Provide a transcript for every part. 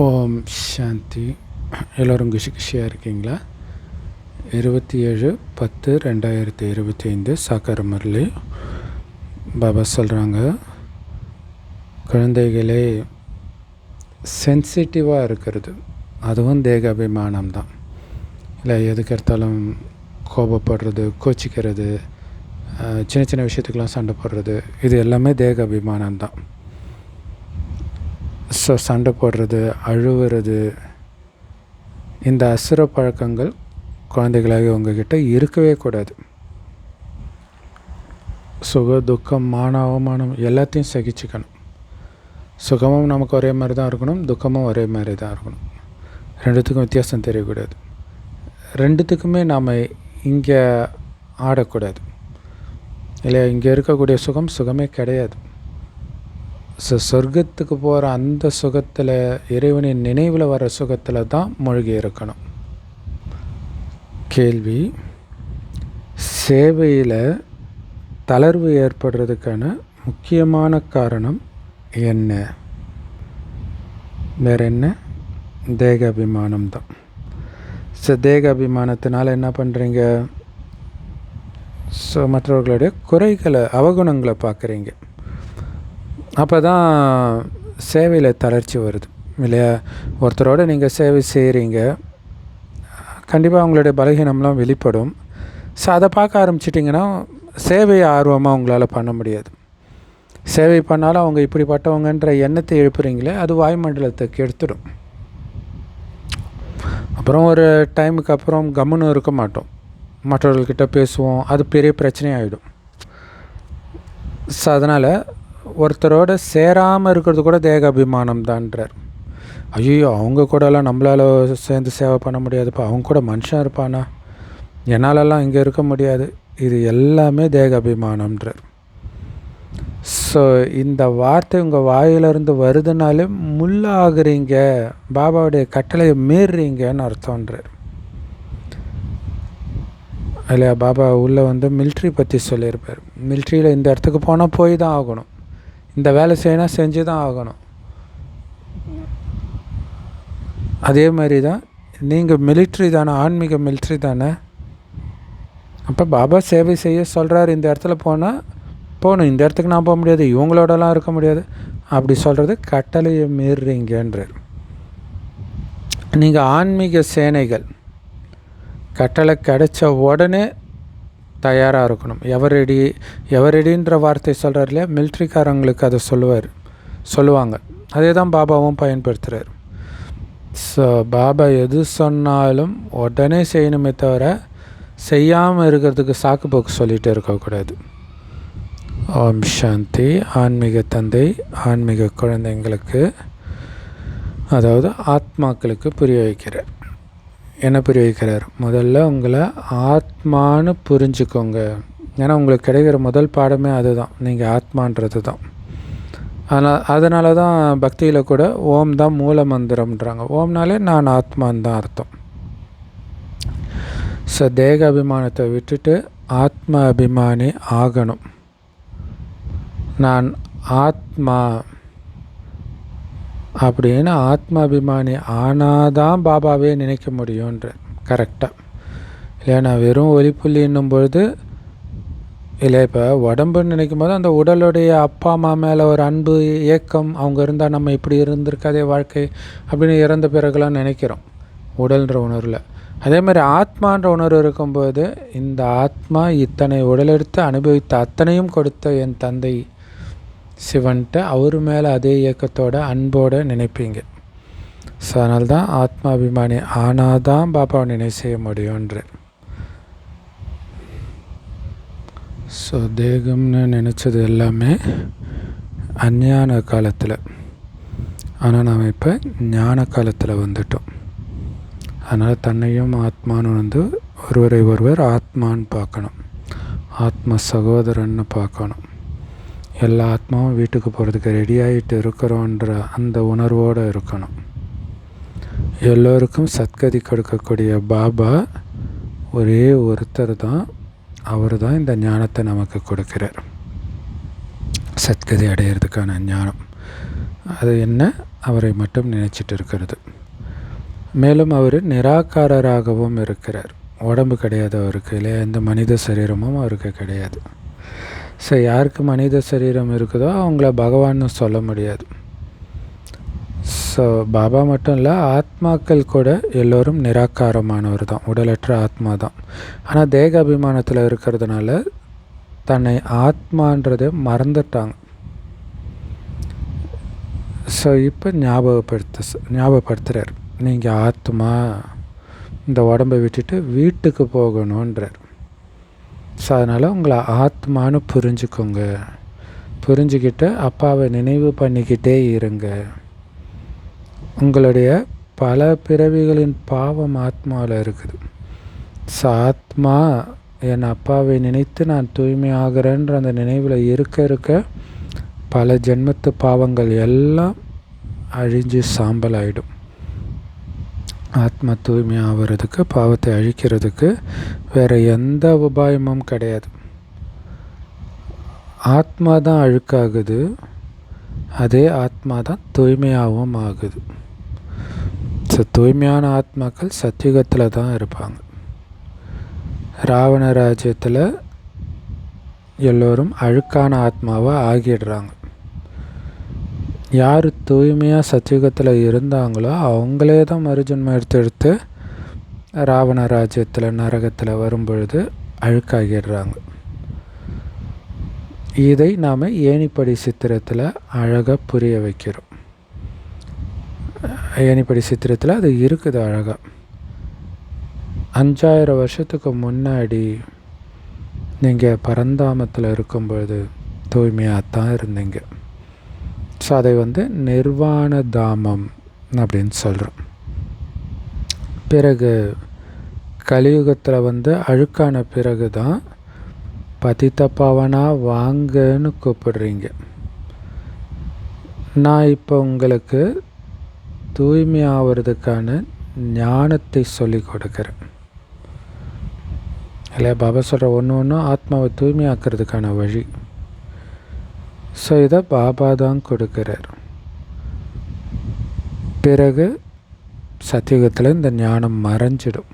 ஓம் சாந்தி. எல்லோரும் குஷியாக இருக்கீங்களா? 27/10/2025 சாக்கார முரளி பாபா சொல்கிறாங்க, குழந்தைகளே சென்சிட்டிவாக இருக்கிறது அதுவும் தேக அபிமானம் தான். இல்லை எதுக்கு எடுத்தாலும் கோபப்படுறது, கோச்சிக்கிறது, சின்ன சின்ன விஷயத்துக்கெலாம் சண்டை போடுறது, இது எல்லாமே தேக அபிமானம் தான். ஸோ சண்டை போடுறது, அழுவுறது, இந்த அசுர பழக்கங்கள் குழந்தைகளாக உங்ககிட்ட இருக்கவே கூடாது. சுக துக்கம், மான அவமானம் எல்லாத்தையும் சகிச்சுக்கணும். சுகமும் நமக்கு ஒரே மாதிரி தான் இருக்கணும், துக்கமும் ஒரே மாதிரி தான் இருக்கணும். ரெண்டுத்துக்கும் வித்தியாசம் தெரியக்கூடாது. ரெண்டுத்துக்குமே நாம் இங்கே ஆடக்கூடாது இல்லையா? இங்கே இருக்கக்கூடிய சுகமே கிடையாது. சொர்க்கத்துக்கு போகிற அந்த சுகத்தில், இறைவனின் நினைவில் வர சுகத்தில் தான் மூழ்கி இருக்கணும். கேள்வி: சேவையில் தளர்வு ஏற்படுறதுக்கான முக்கியமான காரணம் என்ன? வேற என்ன? தேக அபிமானம் தான். தேக அபிமானத்தினால என்ன பண்ணுறீங்க? மற்றவர்களுடைய குறைகளை, அவகுணங்களை பார்க்குறீங்க. அப்போ தான் சேவையில் தளர்ச்சி வருது இல்லையா? ஒருத்தரோடு நீங்கள் சேவை செய்கிறீங்க, கண்டிப்பாக அவங்களுடைய பலகீனம்லாம் வெளிப்படும். ஸோ அதை பார்க்க ஆரம்பிச்சிட்டிங்கன்னா சேவையை ஆர்வமாக உங்களால் பண்ண முடியாது. சேவை பண்ணாலும் அவங்க இப்படிப்பட்டவங்கன்ற எண்ணத்தை எழுப்புறீங்களே, அது வாயுமண்டலத்தை கெடுத்துடும். அப்புறம் ஒரு டைமுக்கு அப்புறம் கம்முன்னு இருக்க மாட்டோம், மற்றவர்கள்கிட்ட பேசுவோம், அது பெரிய பிரச்சனையாகிடும். ஸோ அதனால் ஒருத்தரோடு சேராமல் இருக்கிறது கூட தேக அபிமானம் தான்றார். ஐயோ, அவங்க கூடலாம் நம்மளால் சேர்ந்து சேவை பண்ண முடியாதுப்பா, அவங்க கூட மனுஷன் இருப்பானா, என்னாலெல்லாம் இங்கே இருக்க முடியாது, இது எல்லாமே தேக அபிமானம்ன்றார். ஸோ இந்த வார்த்தை உங்கள் வாயிலிருந்து வருதுனாலே முள்ளாகிறீங்க, பாபாவுடைய கட்டளையை மீறுறீங்கன்னு அர்த்தம்ன்றார் இல்லையா? பாபா உள்ளே மிலிட்ரி பற்றி சொல்லியிருப்பார். மிலிட்ரியில் இந்த இடத்துக்கு போனால் போய் தான் ஆகணும், இந்த வேலை செய்யணும், செஞ்சு தான் ஆகணும். அதே மாதிரி தான் நீங்கள் மிலிட்ரி தானே, ஆன்மீக மிலிட்ரி தானே. அப்போ பாபா சேவை செய்ய சொல்கிறார், இந்த இடத்துல போனால் போகணும், இந்த இடத்துக்கு நான் போக முடியாது, இவங்களோடலாம் இருக்க முடியாது, அப்படி சொல்கிறது கட்டளையை மீறுறீங்கன்றார். நீங்கள் ஆன்மீக சேனைகள், கட்டளை கிடைச்ச உடனே தயாராக இருக்கணும். எவரெடின்ற வார்த்தை சொல்கிறார் இல்லையா? மிலிட்ரிக்காரங்களுக்கு அதை சொல்லுவாங்க. அதே தான் பாபாவும் பயன்படுத்துகிறார். ஸோ பாபா எது சொன்னாலும் உடனே செய்யணுமே தவிர செய்யாமல் இருக்கிறதுக்கு சாக்கு போக்கு சொல்லிகிட்டே இருக்கக்கூடாது. ஓம் சாந்தி. ஆன்மீக தந்தை ஆன்மீக குழந்தைங்களுக்கு, அதாவது ஆத்மாக்களுக்கு புரிய வைக்கிறார். என்ன புரிய வைக்கிறார்? முதல்ல உங்களை ஆத்மானு புரிஞ்சுக்கோங்க. ஏன்னா உங்களுக்கு கிடைக்கிற முதல் பாடமே அதுதான், நீங்கள் ஆத்மான்றது தான். அதனால தான் பக்தியில் கூட ஓம் தான் மூல மந்திரம்ன்றாங்க. ஓம்னாலே நான் ஆத்மான் தான் அர்த்தம். ஸோ தேக அபிமானத்தை விட்டுட்டு ஆத்ம அபிமானி ஆகணும். நான் ஆத்மா அப்படின்னு ஆத்மாபிமானி ஆனாதான் பாபாவே நினைக்க முடியுன்ற கரெக்டாக இல்லையா? நான் வெறும் ஒலிப்புள்ளின்னும் பொழுது இல்லை, இப்போ உடம்புன்னு நினைக்கும் போது அந்த உடலுடைய அப்பா அம்மா மேலே ஒரு அன்பு, ஏக்கம், அவங்க இருந்தால் நம்ம இப்படி இருந்திருக்காதே வாழ்க்கை அப்படின்னு இறந்த பிறகுலாம் நினைக்கிறோம் உடல்ன்ற உணர்வில். அதே மாதிரி ஆத்மான்ற உணர்வு இருக்கும்போது, இந்த ஆத்மா இத்தனை உடலெடுத்து அனுபவித்த அத்தனையும் கொடுத்த என் தந்தை சிவன்ட்டு அவர் மேலே அதே இயக்கத்தோட அன்போடு நினைப்பீங்க. ஸோ அதனால்தான் ஆத்மாபிமானி ஆனாதான் பாபாவை நினை செய்ய முடியும்ன்ற. ஸோ தேகம்னு நினச்சது எல்லாமே அஞ்ஞான காலத்தில், ஆனால் நாம் இப்போ ஞான காலத்தில் வந்துட்டோம். அதனால் தன்னையும் ஆத்மானு ஒருவர் ஆத்மான்னு பார்க்கணும், ஆத்ம சகோதரன்னு பார்க்கணும். எல்லா ஆத்மாவும் வீட்டுக்கு போகிறதுக்கு ரெடியாகிட்டு இருக்கிறோன்ற அந்த உணர்வோடு இருக்கணும். எல்லோருக்கும் சத்கதி கொடுக்கக்கூடிய பாபா ஒரே ஒருத்தர் தான், அவர் தான் இந்த ஞானத்தை நமக்கு கொடுக்கிறார். சத்கதி அடையிறதுக்கான ஞானம். அது என்ன? அவரை மட்டும் நினச்சிட்டு இருக்கிறது. மேலும் அவர் நிராகாரராகவும் இருக்கிறார். உடம்பு கிடையாது அவருக்கு இல்லையா, எந்த மனித சரீரமும் அவருக்கு கிடையாது. ஸோ யாருக்கு மனித சரீரம் இருக்குதோ அவங்கள பகவான்னு சொல்ல முடியாது. ஸோ பாபா மட்டும் இல்லை, ஆத்மாக்கள் கூட எல்லோரும் நிராகாரமானவர் தான், உடலற்ற ஆத்மா தான். ஆனால் தேக அபிமானத்தில் இருக்கிறதுனால தன்னை ஆத்மான்றதை மறந்துட்டாங்க. ஸோ இப்போ ஞாபகப்படுத்துகிறார், நீங்கள் ஆத்மா, இந்த உடம்பை விட்டுட்டு வீட்டுக்கு போகணுன்றார். ஸோ அதனால் உங்களை ஆத்மானு புரிஞ்சுக்கோங்க, புரிஞ்சுக்கிட்டு அப்பாவை நினைவு பண்ணிக்கிட்டே இருங்க. உங்களுடைய பல பிறவிகளின் பாவம் ஆத்மாவில் இருக்குது. ஸோ ஆத்மா என் அப்பாவை நினைத்து நான் தூய்மை ஆகிறேன்ற அந்த நினைவில் இருக்க பல ஜென்மத்து பாவங்கள் எல்லாம் அழிஞ்சு சாம்பல் ஆகிடும். ஆத்மா தூய்மை ஆகிறதுக்கு, பாவத்தை அழிக்கிறதுக்கு வேறு எந்த உபாயமும் கிடையாது. ஆத்மா தான் அழுக்காகுது, அதே ஆத்மா தான் தூய்மையாகவும் ஆகுது. ஸோ தூய்மையான ஆத்மாக்கள் சத்தியுகத்தில் தான் இருப்பாங்க. ராவண ராஜ்யத்தில் எல்லோரும் அழுக்கான ஆத்மாவாக ஆகிடுறாங்க. யார் தூய்மையாக சத்தியுகத்தில் இருந்தாங்களோ அவங்களே தான் மறுஜன்மம் எடுத்து ராவண ராஜ்யத்தில் நரகத்தில் வரும்பொழுது அழுக்காகிடுறாங்க. இதை நாம் ஏணிப்படி சித்திரத்தில் அழகாக புரிய வைக்கிறோம். ஏணிப்படி சித்திரத்தில் அது இருக்குது அழகாக. 5000 வருஷத்துக்கு முன்னாடி நீங்கள் பரந்தாமத்தில் இருக்கும்பொழுது தூய்மையாக தான் இருந்தீங்க. ஸோ அதை நிர்வாண தாமம் அப்படின்னு சொல்கிறோம். பிறகு கலியுகத்தில் அழுக்கான பிறகு தான் பதித்த பாவனா வாங்கன்னு கூப்பிடுறீங்க. நான் இப்போ உங்களுக்கு தூய்மை ஆகிறதுக்கான ஞானத்தை சொல்லி கொடுக்குறேன் இல்லையா. பாபா சொல்கிற ஒன்றும் ஆத்மாவை தூய்மையாக்கிறதுக்கான வழி. ஸோ இதை பாபா தான் கொடுக்குறார். பிறகு சத்தியுகத்தில் இந்த ஞானம் மறைஞ்சிடும்.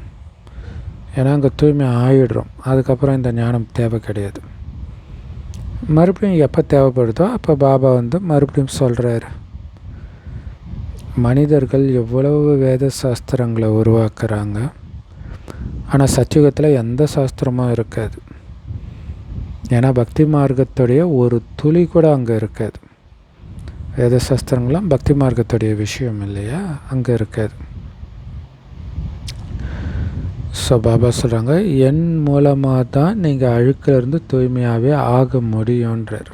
ஏன்னா அங்கே தூய்மை ஆகிடுறோம். அதுக்கப்புறம் இந்த ஞானம் தேவை கிடையாது. மறுபடியும் எப்போ தேவைப்படுதோ அப்போ பாபா மறுபடியும் சொல்கிறாரு. மனிதர்கள் எவ்வளவு வேத சாஸ்திரங்களை உருவாக்குறாங்க, ஆனால் சத்தியுகத்தில் எந்த சாஸ்திரமும் இருக்காது. ஏன்னா பக்தி மார்க்கத்துடைய ஒரு துளி கூட அங்கே இருக்காது. வேத சாஸ்திரங்களாம் பக்தி மார்க்கத்துடைய விஷயம் இல்லையா, அங்கே இருக்காது. ஸோ பாபா சொல்கிறாங்க, என் மூலமாக தான் நீங்கள் அழுக்கிலிருந்து தூய்மையாகவே ஆக முடியுன்றார்.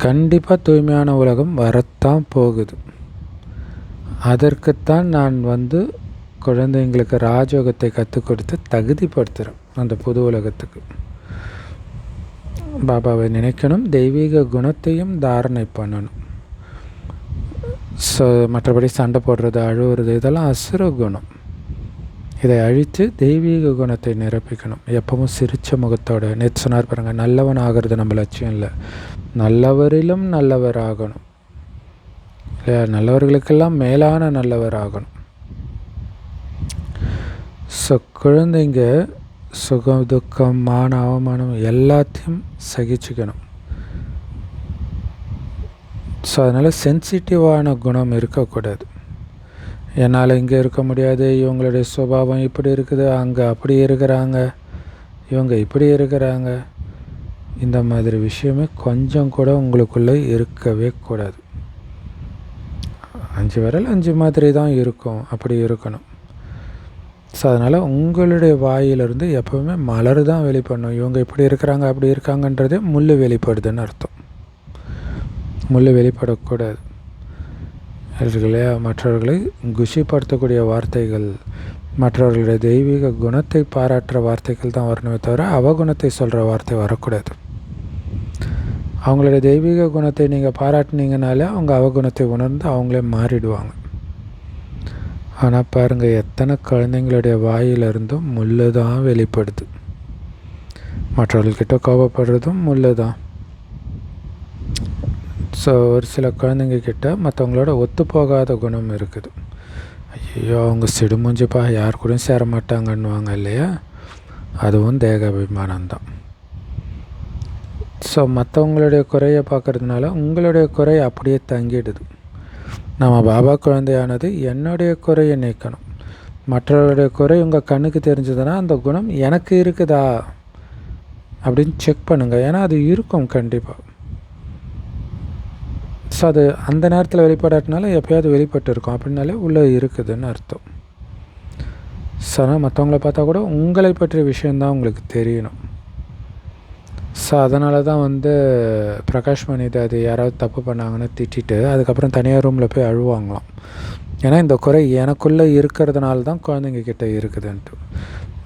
கண்டிப்பாக தூய்மையான உலகம் வரத்தான் போகுது. அதற்குத்தான் நான் குழந்தைங்களுக்கு ராஜயோகத்தை கற்றுக் கொடுத்து தகுதிப்படுத்துகிறேன் அந்த புது உலகத்துக்கு. பாபாவை நினைக்கணும், தெய்வீக குணத்தையும் தாரணை பண்ணணும். ஸோ மற்றபடி சண்டை போடுறது, அழுவுறது இதெல்லாம் அசுர குணம். இதை அழித்து தெய்வீக குணத்தை நிரப்பிக்கணும். எப்பவும் சிரிச்ச முகத்தோட. நேற்று சொன்னார் பாருங்கள், நல்லவன் ஆகிறது நம்ம லட்சியம் இல்லை, நல்லவரிலும் நல்லவர் ஆகணும் இல்லையா. நல்லவர்களுக்கெல்லாம் மேலான நல்லவர் ஆகணும். ஸோ குழந்தைங்க சுகம், துக்கம், மான அவமானம் எல்லாத்தையும் சகிச்சுக்கணும். ஸோ அதனால் சென்சிட்டிவான குணம் இருக்கக்கூடாது. என்னால் இங்கே இருக்க முடியாது, இவங்களுடைய சுபாவம் இப்படி இருக்குது, அங்கே அப்படி இருக்கிறாங்க, இவங்க இப்படி இருக்கிறாங்க, இந்த மாதிரி விஷயமே கொஞ்சம் கூட உங்களுக்குள்ளே இருக்கவே கூடாது. 5 விரல் 5 மாதிரி தான் இருக்கும், அப்படி இருக்கணும். ஸோ அதனால் உங்களுடைய வாயிலிருந்து எப்போவுமே மலர் தான் வெளிப்படணும். இவங்க இப்படி இருக்கிறாங்க அப்படி இருக்காங்கன்றதே முள் வெளிப்படுதுன்னு அர்த்தம். முள் வெளிப்படக்கூடாது இல்லையா. மற்றவர்களை குஷிப்படுத்தக்கூடிய வார்த்தைகள், மற்றவர்களுடைய தெய்வீக குணத்தை பாராட்டுற வார்த்தைகள் தான் வரணுமே தவிர அவகுணத்தை சொல்கிற வார்த்தை வரக்கூடாது. அவங்களுடைய தெய்வீக குணத்தை நீங்கள் பாராட்டினீங்கனாலே அவங்க அவகுணத்தை உணர்ந்து அவங்களே மாறிடுவாங்க. ஆனால் பாருங்கள், எத்தனை குழந்தைங்களுடைய வாயிலிருந்தும் முள் தான் வெளிப்படுது. மற்றவர்கள்கிட்ட கோபப்படுறதும் முள் தான். ஸோ ஒரு சில குழந்தைங்க கிட்ட மற்றவங்களோட ஒத்து போகாத குணம் இருக்குது. ஐயோ அவங்க சிடுமூஞ்சிப்பா, யார் கூடயும் சேர மாட்டாங்கன்னுவாங்க இல்லையா, அதுவும் தேகாபிமானம்தான். ஸோ மற்றவங்களுடைய குறையை பார்க்குறதுனால உங்களுடைய குறை அப்படியே தங்கிடுது. நம்ம பாபா குழந்தையானது என்னுடைய குறையை நீக்கணும். மற்றவருடைய குறை உங்கள் கண்ணுக்கு தெரிஞ்சதுன்னா அந்த குணம் எனக்கு இருக்குதா அப்படின்னு செக் பண்ணுங்கள். ஏன்னா அது இருக்கும் கண்டிப்பாக. ஸோ அது அந்த நேரத்தில் வெளிப்படாட்டினால எப்போயாவது வெளிப்பட்டு இருக்கும், அப்படின்னாலே உள்ளே இருக்குதுன்னு அர்த்தம். ஸோ ஆனால் மற்றவங்கள பார்த்தா கூட உங்களை பற்றிய விஷயந்தான் உங்களுக்கு தெரியணும். ஸோ அதனால தான் பிரகாஷ் மணிதை அது யாராவது தப்பு பண்ணாங்கன்னு திட்டிட்டு அதுக்கப்புறம் தனியார் ரூமில் போய் அழுவாங்களாம். ஏன்னா இந்த குறை எனக்குள்ளே இருக்கிறதுனால தான் குழந்தைங்க கிட்டே இருக்குதுன்ட்டு.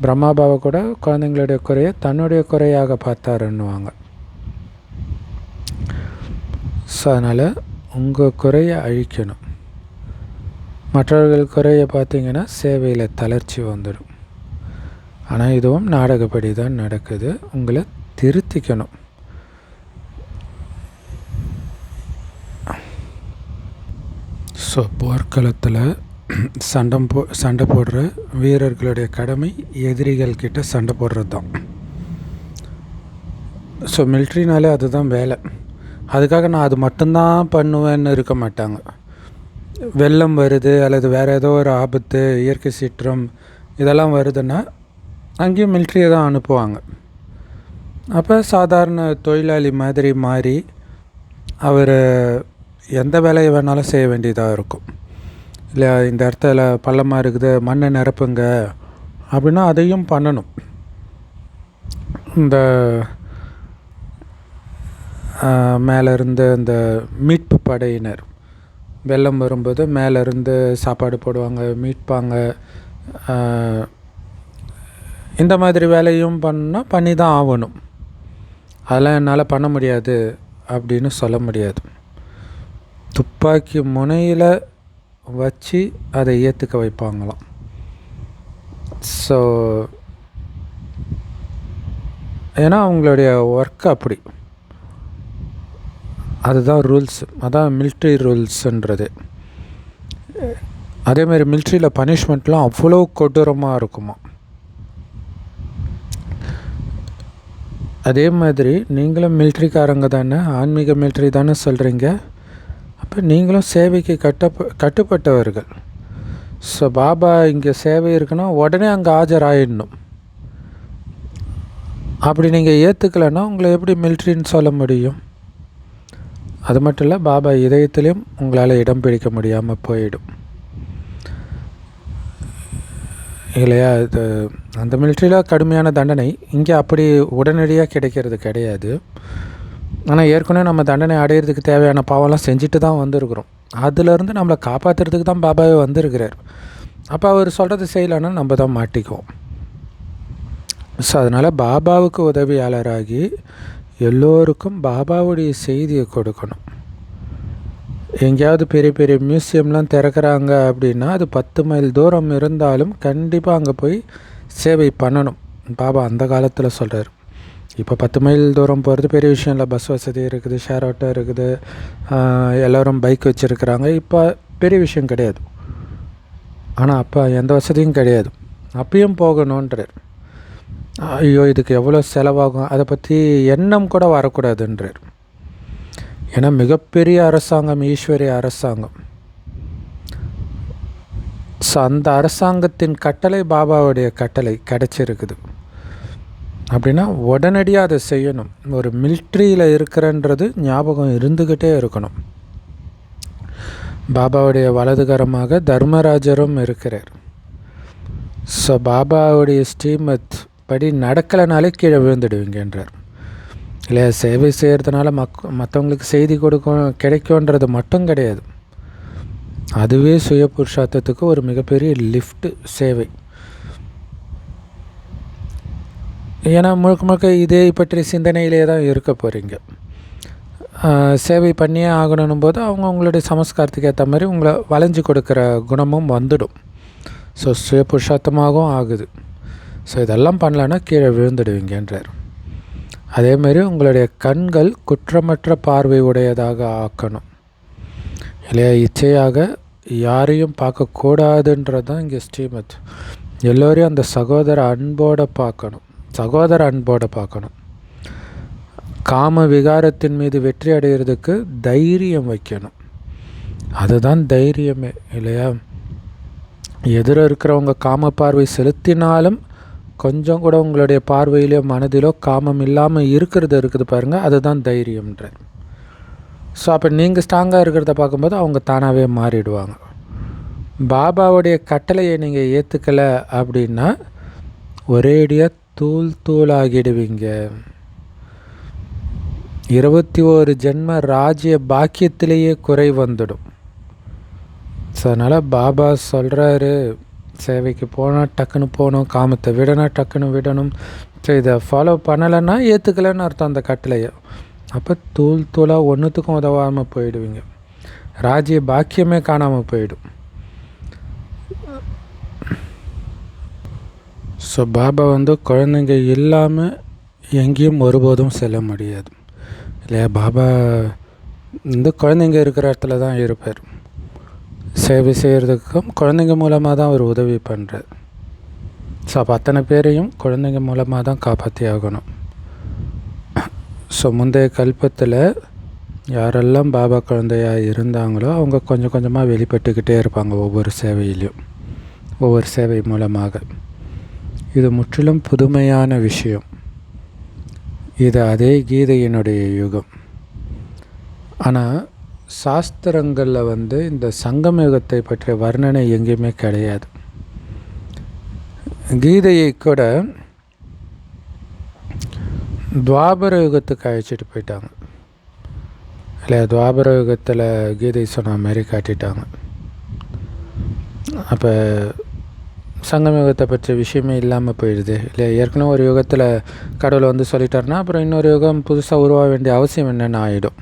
பிரம்மா பாபா கூட குழந்தைங்களுடைய குறையை தன்னுடைய குறையாக பார்த்தாருன்னுவாங்க. ஸோ அதனால் உங்கள் குறையை அழிக்கணும். மற்றவர்கள் குறையை பார்த்திங்கன்னா சேவையில் தளர்ச்சி வந்துடும். ஆனால் இதுவும் நாடகப்படி தான் நடக்குது. உங்களை திருத்திக்கணும். ஸோ போர்க்களத்தில் சண்டை போடுற வீரர்களுடைய கடமை எதிரிகள் கிட்ட சண்டை போடுறது தான். ஸோ மிலிட்ரினாலே அதுதான் வேலை. அதுக்காக நான் அது மட்டும்தான் பண்ணுவேன்னு இருக்க மாட்டாங்க. வெள்ளம் வருது அல்லது வேறு ஏதோ ஒரு ஆபத்து, இயற்கை சீற்றம் இதெல்லாம் வருதுன்னா அங்கேயும் மிலிட்ரியை தான் அனுப்புவாங்க. அப்போ சாதாரண தொழிலாளி மாதிரி மாறி அவர் எந்த வேலையை வேணாலும் செய்ய வேண்டியதாக இருக்கும். இல்லை இந்த இடத்துல பள்ளமாக இருக்குது, மண்ணை நிரப்புங்க அப்படின்னா அதையும் பண்ணணும். இந்த மேலேருந்து இந்த மீட்பு படையினர் வெள்ளம் வரும்போது மேலேருந்து சாப்பாடு போடுவாங்க, மீட்பாங்க. இந்த மாதிரி வேலையும் பண்ணி தான் ஆகணும். அதெல்லாம் என்னால் பண்ண முடியாது அப்படின்னு சொல்ல முடியாது. துப்பாக்கி முனையில் வச்சு அதை ஏற்றுக்க வைப்பாங்களாம். ஸோ ஏன்னா அவங்களுடைய ஒர்க் அப்படி, அதுதான் ரூல்ஸ், அதான் மிலிட்ரி ரூல்ஸுன்றது. அதேமாதிரி மிலிட்ரியில் பனிஷ்மெண்ட்லாம் அவ்வளோ கொடூரமாக இருக்குமா. அதே மாதிரி நீங்களும் மிலிட்ரிக்காரங்க தானே, ஆன்மீக மிலிட்ரி தானே சொல்கிறீங்க. அப்போ நீங்களும் சேவைக்கு கட்டுப்பட்டவர்கள். ஸோ பாபா இங்கே சேவை இருக்குன்னா உடனே அங்கே ஆஜராகிடணும். அப்படி நீங்கள் ஏற்றுக்கலைன்னா உங்களை எப்படி மிலிட்ரின்னு சொல்ல முடியும்? அது மட்டும் இல்லை, பாபா இதயத்திலையும் உங்களால் இடம் பிடிக்க முடியாமல் போயிடும் இல்லையா. இது அந்த மிலிட்ரியில் கடுமையான தண்டனை, இங்கே அப்படி உடனடியாக கிடைக்கிறது கிடையாது. ஆனால் ஏற்கனவே நம்ம தண்டனை அடையிறதுக்கு தேவையான பாவம்லாம் செஞ்சுட்டு தான் வந்திருக்கிறோம். அதிலேருந்து நம்மளை காப்பாற்றுறதுக்கு தான் பாபாவே வந்திருக்கிறார். அப்போ அவர் சொல்கிறது செய்யலைன்னா நம்ம தான் மாட்டிக்குவோம். ஸோ அதனால் பாபாவுக்கு உதவியாளராகி எல்லோருக்கும் பாபாவுடைய செய்தியை கொடுக்கணும். எங்கேயாவது பெரிய பெரிய மியூசியம்லாம் திறக்கிறாங்க அப்படின்னா அது 10 மைல் தூரம் இருந்தாலும் கண்டிப்பாக அங்கே போய் சேவை பண்ணணும். பாபா அந்த காலத்தில் சொல்கிறார். இப்போ 10 மைல் தூரம் போகிறது பெரிய விஷயம் இல்லை. பஸ் வசதி இருக்குது, ஷேர் ஆட்டோ இருக்குது, எல்லோரும் பைக் வச்சுருக்கிறாங்க. இப்போ பெரிய விஷயம் கிடையாது. ஆனால் அப்போ எந்த வசதியும் கிடையாது. அப்பயும் போகணுன்றார். ஐயோ இதுக்கு எவ்வளோ செலவாகும் அதை பற்றி எண்ணம் கூட வரக்கூடாதுன்றார். ஏன்னா மிகப்பெரிய அரசாங்கம் ஈஸ்வரிய அரசாங்கம். ஸோ அந்த அரசாங்கத்தின் கட்டளை பாபாவுடைய கட்டளை கிடச்சிருக்குது அப்படின்னா உடனடியாக அதை செய்யணும். ஒரு மிலிட்ரியில் இருக்கிறன்றது ஞாபகம் இருந்துக்கிட்டே இருக்கணும். பாபாவுடைய வலதுகரமாக தர்மராஜரும் இருக்கிறார். ஸோ பாபாவுடைய ஸ்ரீமத் படி நடக்கலைனாலே கீழே விழுந்துடுவீங்கன்றார் இல்லையா. சேவை செய்கிறதுனால மற்றவங்களுக்கு செய்தி கிடைக்கும்ன்றது மட்டும் கிடையாது. அதுவே சுய புருஷார்த்தத்துக்கு ஒரு மிகப்பெரிய லிஃப்ட் சேவை. ஏன்னா முழுக்க முழுக்க இதே பற்றி சிந்தனையிலே தான் இருக்க போகிறீங்க. சேவை பண்ணியே ஆகணும் போது அவங்களுடைய சமஸ்காரத்துக்கு ஏற்ற மாதிரி உங்களை வளைஞ்சு கொடுக்குற குணமும் வந்துடும். ஸோ சுய புருஷார்த்தமாகவும் ஆகுது. ஸோ இதெல்லாம் பண்ணலன்னா கீழே விழுந்துடுவீங்கன்றார். அதேமாரி உங்களுடைய கண்கள் குற்றமற்ற பார்வை உடையதாக ஆக்கணும் இல்லையா. இச்சையாக யாரையும் பார்க்கக்கூடாதுன்றது தான் இங்கே ஸ்ரீமத். எல்லோரையும் அந்த சகோதர அன்போடு பார்க்கணும். காம விகாரத்தின் மீது வெற்றி அடைகிறதுக்கு தைரியம் வைக்கணும். அதுதான் தைரியமே இல்லையா. எதிர இருக்கிறவங்க காம பார்வை செலுத்தினாலும் கொஞ்சம் கூட உங்களுடைய பார்வையிலோ மனதிலோ காமம் இல்லாமல் இருக்குது பாருங்கள், அதுதான் தைரியம்ன்றார். ஸோ அப்போ நீங்கள் ஸ்ட்ராங்காக இருக்கிறத பார்க்கும்போது அவங்க தானாகவே மாறிடுவாங்க. பாபாவுடைய கட்டளையை நீங்கள் ஏற்றுக்கலை அப்படின்னா ஒரேடியாக தூளாகிடுவீங்க. 21 ஜென்ம ராஜ்ய பாக்கியத்திலேயே குறை வந்துடும். ஸோ அதனால் பாபா சொல்கிறாரு, சேவைக்கு போனால் டக்குன்னு போகணும், காமத்தை விடணும் டக்குன்னு விடணும். ஸோ இதை ஃபாலோ பண்ணலைன்னா ஏற்றுக்கலைன்னு அர்த்தம் அந்த கட்டளையை. அப்போ தூளாக ஒன்றுத்துக்கும் உதவாமல் போயிடுவீங்க. ராஜ்ய பாக்கியமே காணாமல் போயிடும். ஸோ பாபா குழந்தைங்க இல்லாமல் எங்கேயும் ஒருபோதும் செல்ல முடியாது இல்லையா. பாபா குழந்தைங்க இருக்கிற இடத்துல தான் இருப்பார். சேவை செய்கிறதுக்கும் குழந்தைங்க மூலமாக தான் அவர் உதவி பண்ணுறார். ஸோ அப்போ அத்தனை பேரையும் குழந்தைங்க மூலமாக தான் காப்பாற்றி ஆகணும். ஸோ முந்தைய கல்பத்தில் யாரெல்லாம் பாபா குழந்தையாக இருந்தாங்களோ அவங்க கொஞ்சம் கொஞ்சமாக வெளிப்பட்டுக்கிட்டே இருப்பாங்க ஒவ்வொரு சேவையிலையும், ஒவ்வொரு சேவை மூலமாக. இது முற்றிலும் புதுமையான விஷயம். இது அதே கீதையினுடைய யுகம். ஆனால் சாஸ்திரங்களில் இந்த சங்கம் யுகத்தை பற்றிய வர்ணனை எங்கேயுமே கிடையாது. கீதையை கூட துவாபர யுகத்துக்கு அழைச்சிட்டு போயிட்டாங்க இல்லை. துவாபர யுகத்தில் கீதை சொன்ன மாதிரி காட்டிட்டாங்க. அப்போ சங்கம் யுகத்தை பற்றிய விஷயமே இல்லாமல் போயிடுது இல்லையா. ஏற்கனவே ஒரு யுகத்தில் கடவுள் சொல்லிட்டாருன்னா அப்புறம் இன்னொரு யுகம் புதுசாக உருவாக வேண்டிய அவசியம் என்னென்னு ஆகிடும்.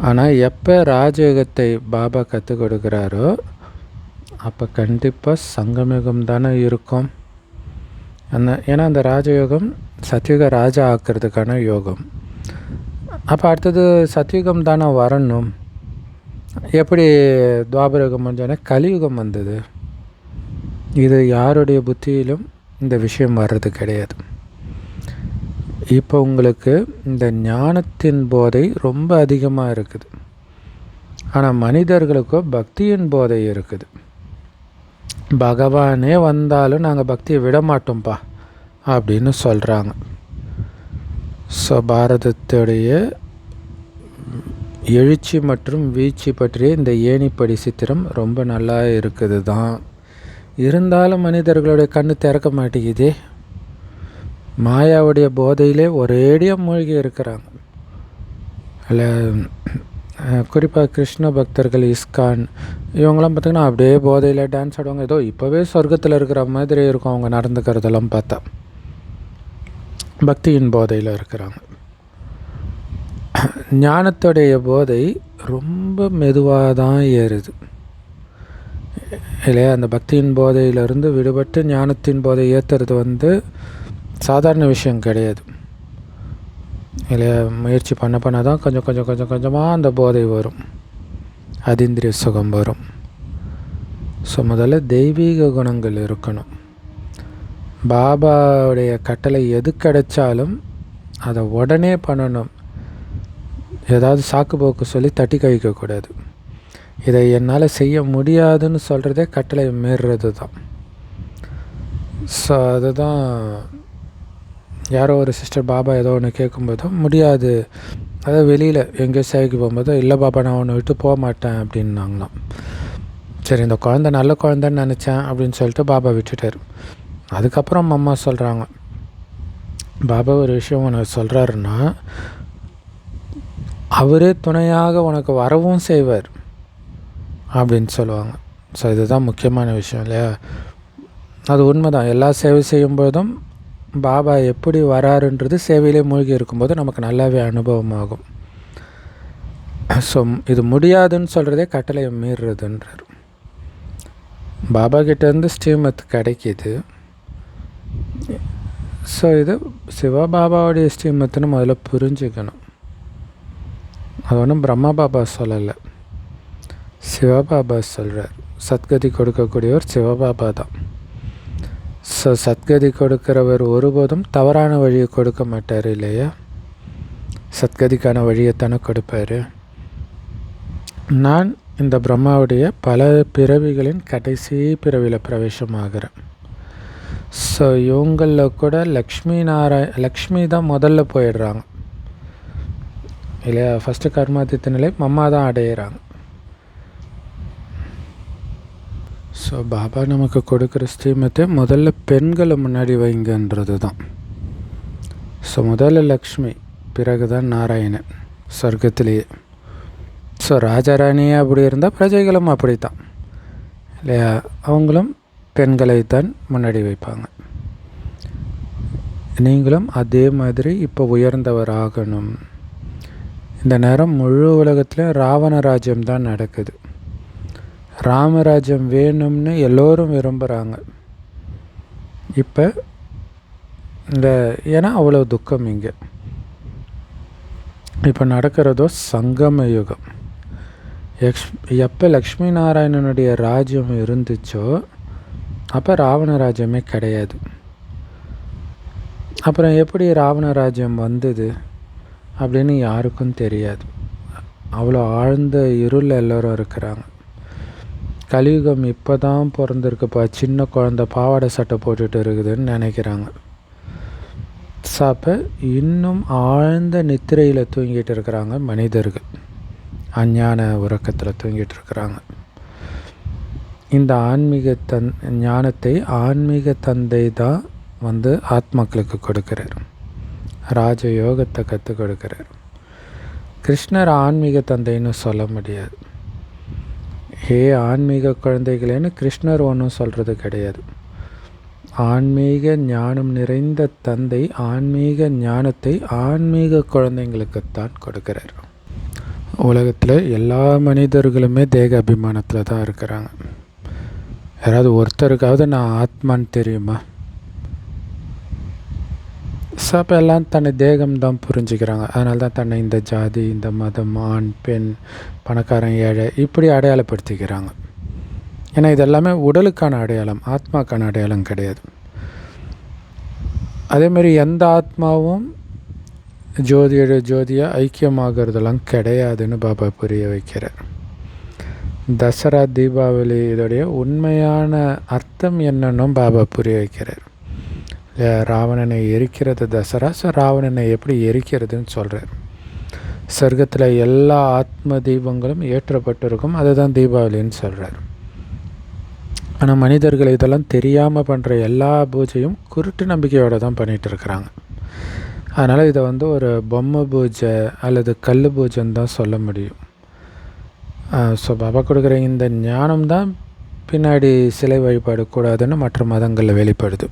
ஆனால் எப்போ ராஜயுகத்தை பாபா கற்றுக் கொடுக்குறாரோ அப்போ கண்டிப்பாக சங்கமயுகம் தானே இருக்கும். ஏன்னா அந்த ராஜயோகம் சத்யுக ராஜா ஆக்கிறதுக்கான யோகம். அப்போ அடுத்தது சத்யுகம் தானே வரணும். எப்படி துவாபர யுகம் முடிஞ்சோடனே கலியுகம் வந்தது. இது யாருடைய புத்தியிலும் இந்த விஷயம் வர்றது கிடையாது. இப்போ உங்களுக்கு இந்த ஞானத்தின் போதை ரொம்ப அதிகமாக இருக்குது. ஆனால் மனிதர்களுக்கோ பக்தியின் போதை இருக்குது. பகவானே வந்தாலும் நாங்கள் பக்தியை விட மாட்டோம்ப்பா அப்படின்னு சொல்கிறாங்க. ஸோ பாரதத்துடைய எழுச்சி மற்றும் வீழ்ச்சி பற்றிய இந்த ஏணிப்படி சித்திரம் ரொம்ப நல்லா இருக்குது தான். இருந்தாலும் மனிதர்களுடைய கண்ணு திறக்க மாட்டேங்குதே. மாயாவுடைய போதையிலே ஒரேடியாக மூழ்கி இருக்கிறாங்க. அதில் குறிப்பாக கிருஷ்ண பக்தர்கள், இஸ்கான் இவங்களாம் பார்த்திங்கன்னா அப்படியே போதையில் டான்ஸ் ஆடுவாங்க. ஏதோ இப்போவே சொர்க்கத்தில் இருக்கிற மாதிரி இருக்கும் அவங்க நடந்துக்கிறதெல்லாம் பார்த்தா. பக்தியின் போதையில் இருக்கிறாங்க. ஞானத்துடைய போதை ரொம்ப மெதுவாக தான் ஏறுது இல்லையா. அந்த பக்தியின் போதையிலிருந்து விடுபட்டு ஞானத்தின் போதை ஏற்றுறது சாதாரண விஷயம் கிடையாது இல்லையா. முயற்சி பண்ண தான் கொஞ்சமாக அந்த போதை வரும், அதீந்திரிய சுகம் வரும். ஸோ முதல்ல தெய்வீக குணங்கள் இருக்கணும். பாபாவுடைய கட்டளை எது கிடைச்சாலும் அதை உடனே பண்ணணும். ஏதாவது சாக்கு போக்கு சொல்லி தட்டி கழிக்கக்கூடாது. இதை என்னால் செய்ய முடியாதுன்னு சொல்கிறதே கட்டளை மீறுறது தான். ஸோ அதுதான் யாரோ ஒரு சிஸ்டர் பாபா ஏதோ ஒன்று கேட்கும்போதோ முடியாது, அதாவது வெளியில் எங்கேயோ சேவைக்கு போகும்போதோ இல்லை பாபா நான் ஒன்று விட்டு போக மாட்டேன் அப்படின்னாங்களாம். சரி இந்த குழந்தை நல்ல குழந்தைன்னு நினச்சேன் அப்படின்னு சொல்லிட்டு பாபா விட்டுட்டார். அதுக்கப்புறம் அம்மா சொல்கிறாங்க, பாபா ஒரு விஷயம் உனக்கு சொல்கிறாருன்னா அவரே துணையாக உனக்கு வரவும் செய்வார் அப்படின்னு சொல்லுவாங்க. ஸோ இதுதான் முக்கியமான விஷயம் இல்லையா. அது உண்மைதான். எல்லா சேவை செய்யும்போதும் பாபா எப்படி வராருன்றது சேவையிலே மூழ்கி இருக்கும்போது நமக்கு நல்லாவே அனுபவமாகும். ஸோ இது முடியாதுன்னு சொல்கிறதே கட்டளையை மீறுறதுன்றார். பாபா கிட்டேருந்து ஸ்ரீமத் கிடைக்கிது. ஸோ இது சிவபாபாவுடைய ஸ்ரீமத்துன்னு முதல்ல புரிஞ்சுக்கணும். அது ஒன்றும் பிரம்மா பாபா சொல்லலை, சிவபாபா சொல்கிறார். சத்கதி கொடுக்கக்கூடியவர் சிவபாபா தான். ஸோ சத்கதி கொடுக்கிறவர் ஒருபோதும் தவறான வழியை கொடுக்க மாட்டார் இல்லையா? சத்கதிக்கான வழியைத்தானே கொடுப்பார். நான் இந்த பிரம்மாவுடைய பல பிறவிகளின் கடைசி பிறவியில் பிரவேசமாகிறேன். ஸோ இவங்களில் கூட லக்ஷ்மி தான் முதல்ல போயிடுறாங்க இல்லையா? ஃபஸ்ட்டு கர்மாதித்த நிலை அம்மா தான் அடையிறாங்க. ஸோ பாபா நமக்கு கொடுக்குற ஸ்ரீமத்தை முதல்ல பெண்களை முன்னாடி வைங்கன்றது தான். ஸோ முதல்ல லக்ஷ்மி, பிறகு தான் நாராயணன் சொர்க்கத்திலேயே. ஸோ ராஜாராணியே அப்படி இருந்தால் பிரஜைகளும் அப்படி தான் இல்லையா? அவங்களும் பெண்களை தான் முன்னாடி வைப்பாங்க. நீங்களும் அதே மாதிரி இப்போ உயர்ந்தவர் ஆகணும். இந்த நேரம் முழு உலகத்தில் ராவண ராஜ்யம் தான் நடக்குது. ராமராஜ்யம் வேணும்னு எல்லோரும் விரும்புகிறாங்க இப்போ. ஏன்னா அவ்வளோ துக்கம் இங்கே இப்போ நடக்கிறதோ சங்கம யுகம். எப்போ லக்ஷ்மி நாராயணனுடைய ராஜ்யம் இருந்துச்சோ அப்போ ராவண ராஜ்யமே கிடையாது. அப்புறம் எப்படி ராவண ராஜ்யம் வந்தது அப்படின்னு யாருக்கும் தெரியாது. அவ்வளோ ஆழ்ந்த இருளில் எல்லோரும் இருக்கிறாங்க. கலியுகம் இப்போ தான் பிறந்திருக்குப்பா, சின்ன குழந்த பாவாடை சட்டை போட்டுட்டு இருக்குதுன்னு நினைக்கிறாங்க. ஸோ அப்போ இன்னும் ஆழ்ந்த நித்திரையில் தூங்கிட்டு இருக்கிறாங்க மனிதர்கள், அஞ்ஞான உறக்கத்தில் தூங்கிட்டு இருக்கிறாங்க. இந்த ஆன்மீக ஞானத்தை ஆன்மீக தந்தை தான் ஆத்மாக்களுக்கு கொடுக்குறார். ராஜயோகத்தை கற்றுக் கொடுக்குறார். கிருஷ்ணர் ஆன்மீக தந்தைன்னு சொல்ல முடியாது. ஹே ஆன்மீக குழந்தைகளேன்னு கிருஷ்ணர் ஒன்றும் சொல்கிறது கிடையாது. ஆன்மீக ஞானம் நிறைந்த தந்தை ஆன்மீக ஞானத்தை ஆன்மீக குழந்தைங்களுக்குத்தான் கொடுக்கிறார். உலகத்தில் எல்லா மனிதர்களுமே தேக அபிமானத்தில் தான் இருக்கிறாங்க. யாராவது ஒருத்தருக்காவது நான் ஆத்மான்னு தெரியுமா? ஸோ அப்போ எல்லாம் தன்னை தேகம்தான் புரிஞ்சுக்கிறாங்க. அதனால தான் தன்னை இந்த ஜாதி, இந்த மதம், ஆண் பெண், பணக்காரன் ஏழை இப்படி அடையாளப்படுத்திக்கிறாங்க. ஏன்னா இது எல்லாமே உடலுக்கான அடையாளம், ஆத்மாக்கான அடையாளம் கிடையாது. அதேமாரி எந்த ஆத்மாவும் ஜோதியாக ஐக்கியமாகறதெல்லாம் கிடையாதுன்னு பாபா புரிய வைக்கிறார். தசரா தீபாவளி இதோடைய உண்மையான அர்த்தம் என்னன்னு பாபா புரிய வைக்கிறார். ராவணனை எரிக்கிறது தசரா. ஸோ ராவணனை எப்படி எரிக்கிறதுன்னு சொல்கிறார். சொர்க்கத்தில் எல்லா ஆத்ம தீபங்களும் ஏற்றப்பட்டிருக்கும், அதுதான் தீபாவளின்னு சொல்கிறார். ஆனால் மனிதர்கள் இதெல்லாம் தெரியாமல் பண்ணுற எல்லா பூஜையும் குருட்டு நம்பிக்கையோடு தான் பண்ணிகிட்டு இருக்கிறாங்க. அதனால் இதை ஒரு பொம்மை பூஜை அல்லது கல் பூஜைன்னு தான் சொல்ல முடியும். ஸோ பாபா கொடுக்குற இந்த ஞானம் தான் பின்னாடி சிலை வழிபாடு கூடாதுன்னு மற்ற மதங்களில் வெளிப்படுது.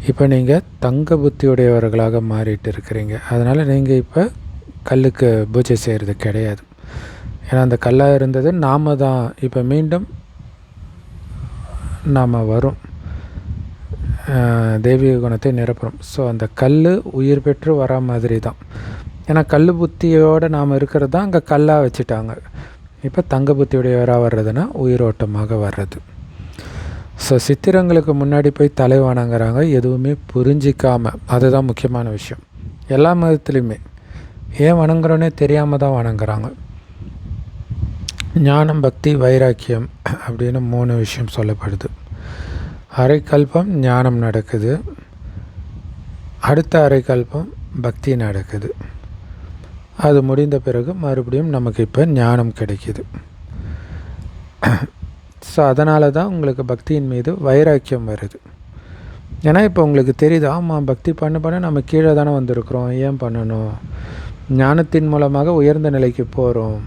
இப்போ நீங்கள் தங்க புத்தியுடையவர்களாக மாறிட்டு இருக்கிறீங்க. அதனால் நீங்கள் இப்போ கல்லுக்கு பூஜை செய்கிறது கிடையாது. ஏன்னா அந்த கல்லாக இருந்தது நாம் தான். இப்போ மீண்டும் நாம் வரும் தெய்வீக குணத்தை நிரப்புறோம். ஸோ அந்த கல் உயிர் பெற்று வரா மாதிரி தான். ஏன்னா கல் புத்தியோடு நாம் இருக்கிறது தான் அங்கே கல்லாக வச்சுட்டாங்க. இப்போ தங்க புத்தியுடையவராக வர்றதுன்னா உயிரோட்டமாக வர்றது. ஸோ சித்திரங்களுக்கு முன்னாடி போய் தலை வணங்குறாங்க, எதுவுமே புரிஞ்சிக்காமல். அதுதான் முக்கியமான விஷயம். எல்லா மதத்துலேயுமே ஏன் வணங்குறோன்னே தெரியாமல் தான் வணங்குறாங்க. ஞானம், பக்தி, வைராக்கியம் அப்படின்னு 3 விஷயம் சொல்லப்படுது. அரைக்கல்பம் ஞானம் நடக்குது, அடுத்த அரைக்கல்பம் பக்தி நடக்குது. அது முடிந்த பிறகு மறுபடியும் நமக்கு இப்போ ஞானம் கிடைக்கிது. ஸோ அதனால தான் உங்களுக்கு பக்தியின் மீது வைராக்கியம் வருது. ஏன்னா இப்போ உங்களுக்கு தெரியுது, ஆமாம் பக்தி பண்ண நம்ம கீழே தானே வந்திருக்கிறோம், ஏன் பண்ணணும், ஞானத்தின் மூலமாக உயர்ந்த நிலைக்கு போகிறோம்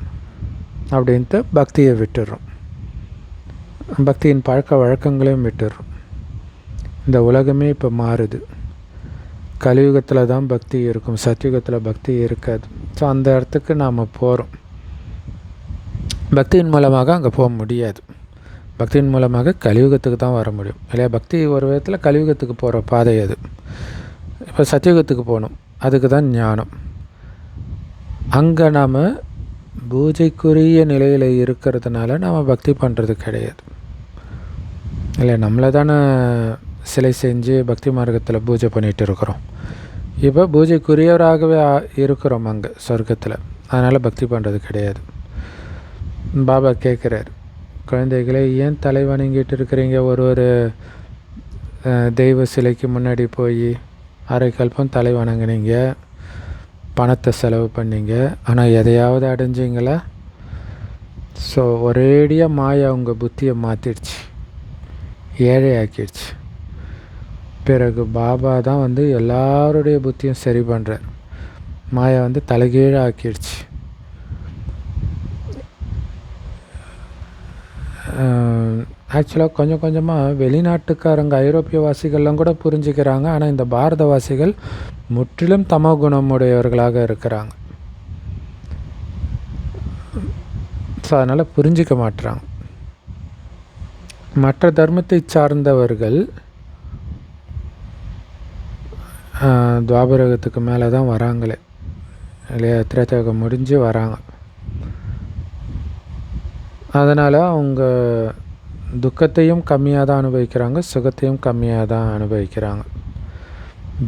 அப்படின்ட்டு பக்தியை விட்டுடுறோம். பக்தியின் பழக்க வழக்கங்களையும் விட்டுடுறோம். இந்த உலகமே இப்போ மாறுது. கலியுகத்தில் தான் பக்தி இருக்கும், சத்யுகத்தில் பக்தி இருக்காது. ஸோ அந்த இடத்துக்கு நாம் போகிறோம். பக்தியின் மூலமாக அங்கே போக முடியாது. பக்தியின் மூலமாக கலியுகத்துக்கு தான் வர முடியும் இல்லையா? பக்தி ஒரு விதத்தில் கலியுகத்துக்கு போகிற பாதை அது. இப்போ சத்தியுகத்துக்கு போகணும், அதுக்கு தான் ஞானம். அங்கே நாம் பூஜைக்குரிய நிலையில் இருக்கிறதுனால நாம் பக்தி பண்ணுறது கிடையாது இல்லை. நம்மளை தானே சிலை செஞ்சு பக்தி மார்க்கத்தில் பூஜை பண்ணிகிட்டு இருக்கிறோம். இப்போ பூஜைக்குரியவராகவே இருக்கிறோம் அங்கே சொர்க்கத்தில். அதனால் பக்தி பண்ணுறது கிடையாது. பாபா கேட்குறார், குழந்தைகளே ஏன் தலை வணங்கிட்டு இருக்கிறீங்க? ஒரு தெய்வ சிலைக்கு முன்னாடி போய் அரை கல்பம் தலை வணங்குனீங்க, பணத்தை செலவு பண்ணிங்க, ஆனால் எதையாவது அடைஞ்சிங்களா? ஸோ ஒரேடியாக மாயா உங்கள் புத்தியை மாற்றிடுச்சு, ஏழை ஆக்கிடுச்சு. பிறகு பாபா தான் வந்து எல்லாருடைய புத்தியும் சரி பண்ணுறார். மாயா வந்து தலைகீழ ஆக்கிடுச்சு. ஆக்சுவலாக கொஞ்சம் கொஞ்சமாக வெளிநாட்டுக்காரங்க ஐரோப்பியவாசிகள்லாம் கூட புரிஞ்சுக்கிறாங்க. ஆனால் இந்த பாரதவாசிகள் முற்றிலும் தமோ குணமுடையவர்களாக இருக்கிறாங்க. ஸோ அதனால் புரிஞ்சிக்க மாட்டுறாங்க. மற்ற தர்மத்தை சார்ந்தவர்கள் துவாபரகத்துக்கு மேலே தான் வராங்களே இல்லையா? திரேதாயுகம் முடிஞ்சு வராங்க. அதனால் அவங்க துக்கத்தையும் கம்மியாக தான் அனுபவிக்கிறாங்க, சுகத்தையும் கம்மியாக தான் அனுபவிக்கிறாங்க.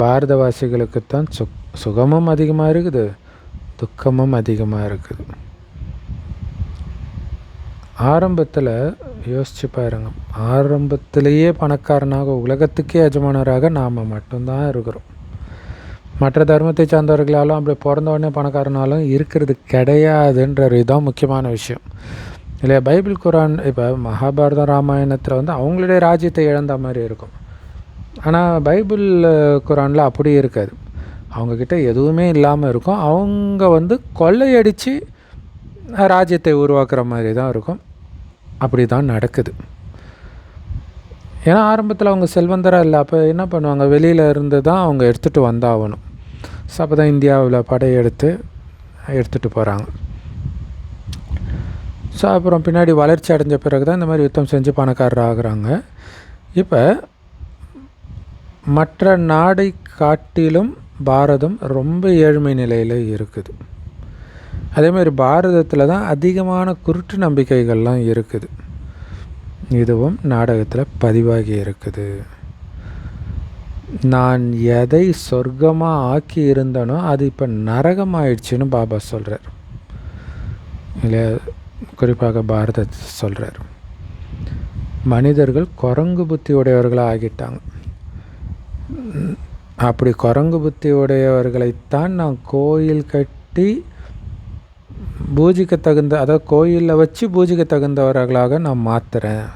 பாரதவாசிகளுக்குத்தான் சுகமும் அதிகமாக இருக்குது, துக்கமும் அதிகமாக இருக்குது. ஆரம்பத்தில் யோசிச்சு பாருங்க, ஆரம்பத்திலேயே பணக்காரனாக உலகத்துக்கே எஜமானராக நாம் மட்டும்தான் இருக்கிறோம். மற்ற தர்மத்தை சார்ந்தவர்களாலும் அப்படி பிறந்த உடனே பணக்காரனாலும் இருக்கிறது கிடையாதுன்றது இதுதான் முக்கியமான விஷயம் இல்லையா? பைபிள் குரான் இப்போ மகாபாரதம் ராமாயணத்தில் வந்து அவங்களுடைய ராஜ்யத்தை இழந்த மாதிரி இருக்கும். ஆனால் பைபிள் குரானில் அப்படி இருக்காது. அவங்கக்கிட்ட எதுவுமே இல்லாமல் இருக்கும். அவங்க வந்து கொள்ளையடித்து ராஜ்யத்தை உருவாக்குற மாதிரி தான் இருக்கும். அப்படி தான் நடக்குது. ஏன்னா ஆரம்பத்தில் அவங்க செல்வந்தராக இல்லை. அப்போ என்ன பண்ணுவாங்க, வெளியில் இருந்து தான் அவங்க எடுத்துகிட்டு வந்தாகணும். ஸோ அப்போ தான் இந்தியாவில் எடுத்துகிட்டு போகிறாங்க. ஸோ அப்புறம் பின்னாடி வளர்ச்சி அடைஞ்ச பிறகு தான் இந்த மாதிரி யுத்தம் செஞ்சு பணக்காரர் ஆகுறாங்க. இப்போ மற்ற நாடை காட்டிலும் பாரதம் ரொம்ப ஏழ்மை நிலையில் இருக்குது. அதேமாதிரி பாரதத்தில் தான் அதிகமான குருட்டு நம்பிக்கைகள்லாம் இருக்குது. இதுவும் நாடகத்தில் பதிவாகி இருக்குது. நான் எதை சொர்க்கமாக ஆக்கி இருந்தனோ அது இப்போ நரகமாயிடுச்சுன்னு பாபா சொல்கிறார் இல்லையா? குறிப்பாக பாரதத்தை சொல்கிறார். மனிதர்கள் குரங்கு புத்தி உடையவர்களாக ஆகிட்டாங்க. அப்படி குரங்கு புத்தி உடையவர்களைத்தான் நான் கோயில் கட்டி பூஜிக்க தகுந்த, அதாவது கோயிலில் வச்சு பூஜிக்க தகுந்தவர்களாக நான் மாற்றுறேன்.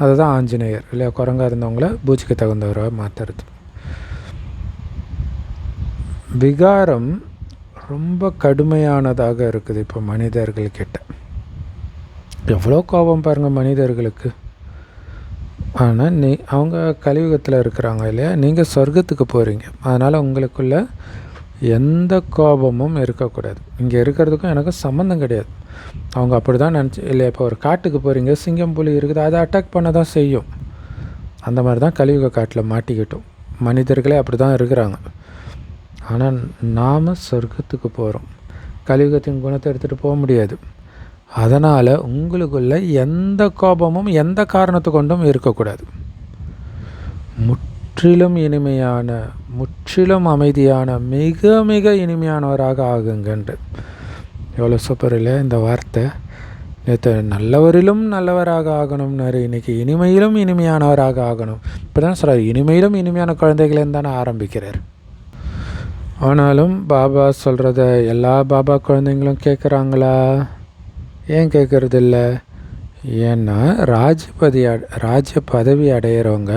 அதுதான் ஆஞ்சநேயர் இல்லையா? குரங்காக இருந்தவங்கள பூஜிக்க தகுந்தவராக மாற்றுறது. விகாரம் ரொம்ப கடுமையானதாக இருக்குது இப்போ மனிதர்கள்கிட்ட. எவ்வளோ கோபம் பாருங்கள் மனிதர்களுக்கு. ஆனால் அவங்க கலியுகத்தில் இருக்கிறாங்க இல்லையா? நீங்கள் சொர்க்கத்துக்கு போகிறீங்க, அதனால் உங்களுக்குள்ள எந்த கோபமும் இருக்கக்கூடாது. இங்கே இருக்கிறதுக்கும் எனக்கும் சம்மந்தம் கிடையாது. அவங்க அப்படி தான் நினச்சி இல்லை. இப்போ ஒரு காட்டுக்கு போகிறீங்க, சிங்கம் புலி இருக்குது, அதை அட்டாக் பண்ண தான் செய்யும். அந்த மாதிரி தான் கலியுக காட்டில் மாட்டிக்கிட்டோம். மனிதர்களே அப்படி தான் இருக்கிறாங்க. ஆனால் நாம் சொர்க்கத்துக்கு போகிறோம். கலியுகத்தின் குணத்தை எடுத்துகிட்டு போக முடியாது. அதனால் உங்களுக்குள்ள எந்த கோபமும் எந்த காரணத்தை கொண்டும் இருக்கக்கூடாது. முற்றிலும் இனிமையான, முற்றிலும் அமைதியான, மிக மிக இனிமையானவராக ஆகுங்கன்று. எவ்வளோ சூப்பர் இல்லை இந்த வார்த்தை? நேற்று நல்லவரிலும் நல்லவராக ஆகணும்னாரு, இன்றைக்கி இனிமையிலும் இனிமையானவராக ஆகணும். இப்போ தான் சொல்கிறார், இனிமையிலும் இனிமையான குழந்தைகளேன்னு தானே ஆரம்பிக்கிறார். ஆனாலும் பாபா சொல்கிறத எல்லா பாபா குழந்தைங்களும் கேட்குறாங்களா? ஏன் கேட்குறதில்ல? ஏன்னா ராஜ்ய பதவி அடையிறவங்க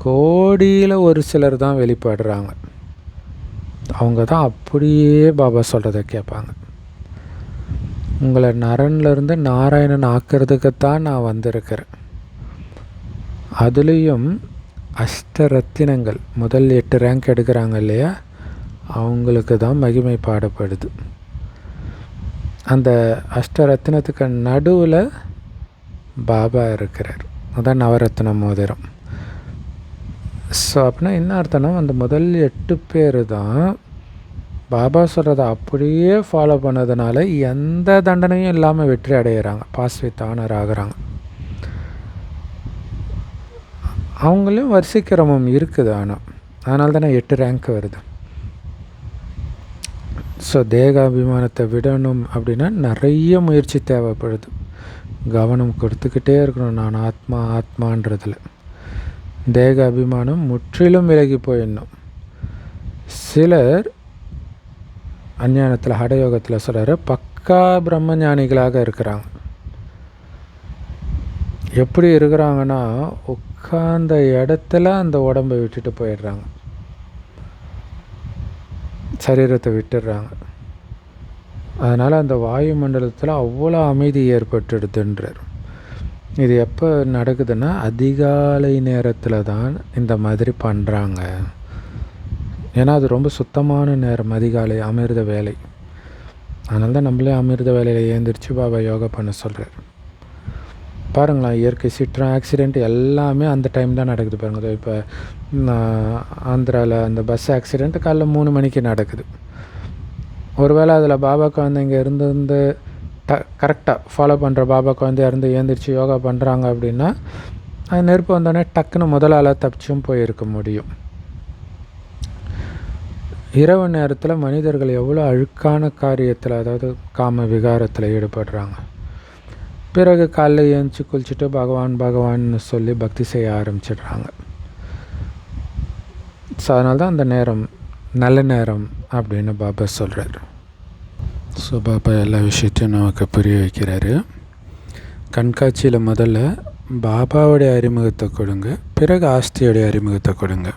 கோடியில் ஒரு சிலர் தான் வெளிப்படுறாங்க. அவங்க தான் அப்படியே பாபா சொல்கிறத கேட்பாங்க. உங்களை நரன்லேருந்து நாராயணன் ஆக்கிறதுக்குத்தான் நான் வந்திருக்கிறேன். அதுலேயும் அஷ்டரத்தினங்கள் முதல் 8 ரேங்க் எடுக்கிறாங்க இல்லையா? அவங்களுக்கு தான் மகிமை பாடப்படுது. அந்த அஷ்டரத்தினத்துக்கு நடுவில் பாபா இருக்கிறார். அதான் நவரத்ன மோதிரம். ஸோ அப்படின்னா என்ன அர்த்தம்னா, அந்த முதல் 8 பேர் தான் பாபா சொல்கிறத அப்படியே ஃபாலோ பண்ணதுனால எந்த தண்டனையும் இல்லாமல் வெற்றி அடைகிறாங்க, பாஸ் வித் ஆனர் ஆகிறாங்க. அவங்களையும் வரிசைக்கிரமம் இருக்குது, ஆனால் அதனால தானே 8 ரேங்க் வருது. ஸோ தேகாபிமானத்தை விடணும் அப்படின்னா நிறைய முயற்சி தேவைப்படுது. கவனம் கொடுத்துக்கிட்டே இருக்கணும், நான் ஆத்மா ஆத்மான்றதில். தேக அபிமானம் முற்றிலும் விலகி போயிடணும். சிலர் அஞ்ஞானத்தில் ஹடயோகத்தில் சொல்கிறாரு, பக்கா பிரம்மஞானிகளாக இருக்கிறாங்க. எப்படி இருக்கிறாங்கன்னா, உட்கார்ந்த இடத்துல அந்த உடம்பை விட்டுட்டு போயிடுறாங்க, சரீரத்தை விட்டுடுறாங்க. அதனால் அந்த வாயுமண்டலத்தில் அவ்வளோ அமைதி ஏற்பட்டுடுதுன்றார். இது எப்போ நடக்குதுன்னா, அதிகாலை நேரத்தில் தான் இந்த மாதிரி பண்ணுறாங்க. ஏன்னா அது ரொம்ப சுத்தமான நேரம், அதிகாலை அமிர்த வேலை. அதனால தான் நம்மளே அமிர்த வேலையில் ஏந்திரிச்சு பாபா யோகா பண்ண சொல்கிறார். பாருங்களேன், இயற்கை சீற்றம், ஆக்சிடெண்ட் எல்லாமே அந்த டைம் தான் நடக்குது. பாருங்கள், இப்போ ஆந்திராவில் அந்த பஸ் ஆக்சிடெண்ட் காலைல 3 மணிக்கு நடக்குது. ஒருவேளை அதில் பாபா குழந்தைங்க இருந்து கரெக்டாக ஃபாலோ பண்ணுற பாபா குழந்தையா இருந்து ஏந்திரிச்சு யோகா பண்ணுறாங்க அப்படின்னா, அது நெருப்பு வந்தோடனே டக்குன்னு முதலால் தப்பிச்சும் போயிருக்க முடியும். இரவு நேரத்தில் மனிதர்கள் எவ்வளோ அழுக்கான காரியத்தில், அதாவது காம விகாரத்தில் ஈடுபடுறாங்க. பிறகு காலைல ஏந்திச்சு குளிச்சுட்டு பகவான் பகவான்னு சொல்லி பக்தி செய்ய ஆரம்பிச்சிடுறாங்க. ஸோ அதனால தான் அந்த நேரம் நல்ல நேரம் அப்படின்னு பாபா சொல்கிறார். ஸோ பாபா எல்லா விஷயத்தையும் நமக்கு புரிய வைக்கிறாரு. கண்காட்சியில் முதல்ல பாபாவுடைய அறிமுகத்தை கொடுங்க, பிறகு ஆஸ்தியோடைய அறிமுகத்தை கொடுங்க.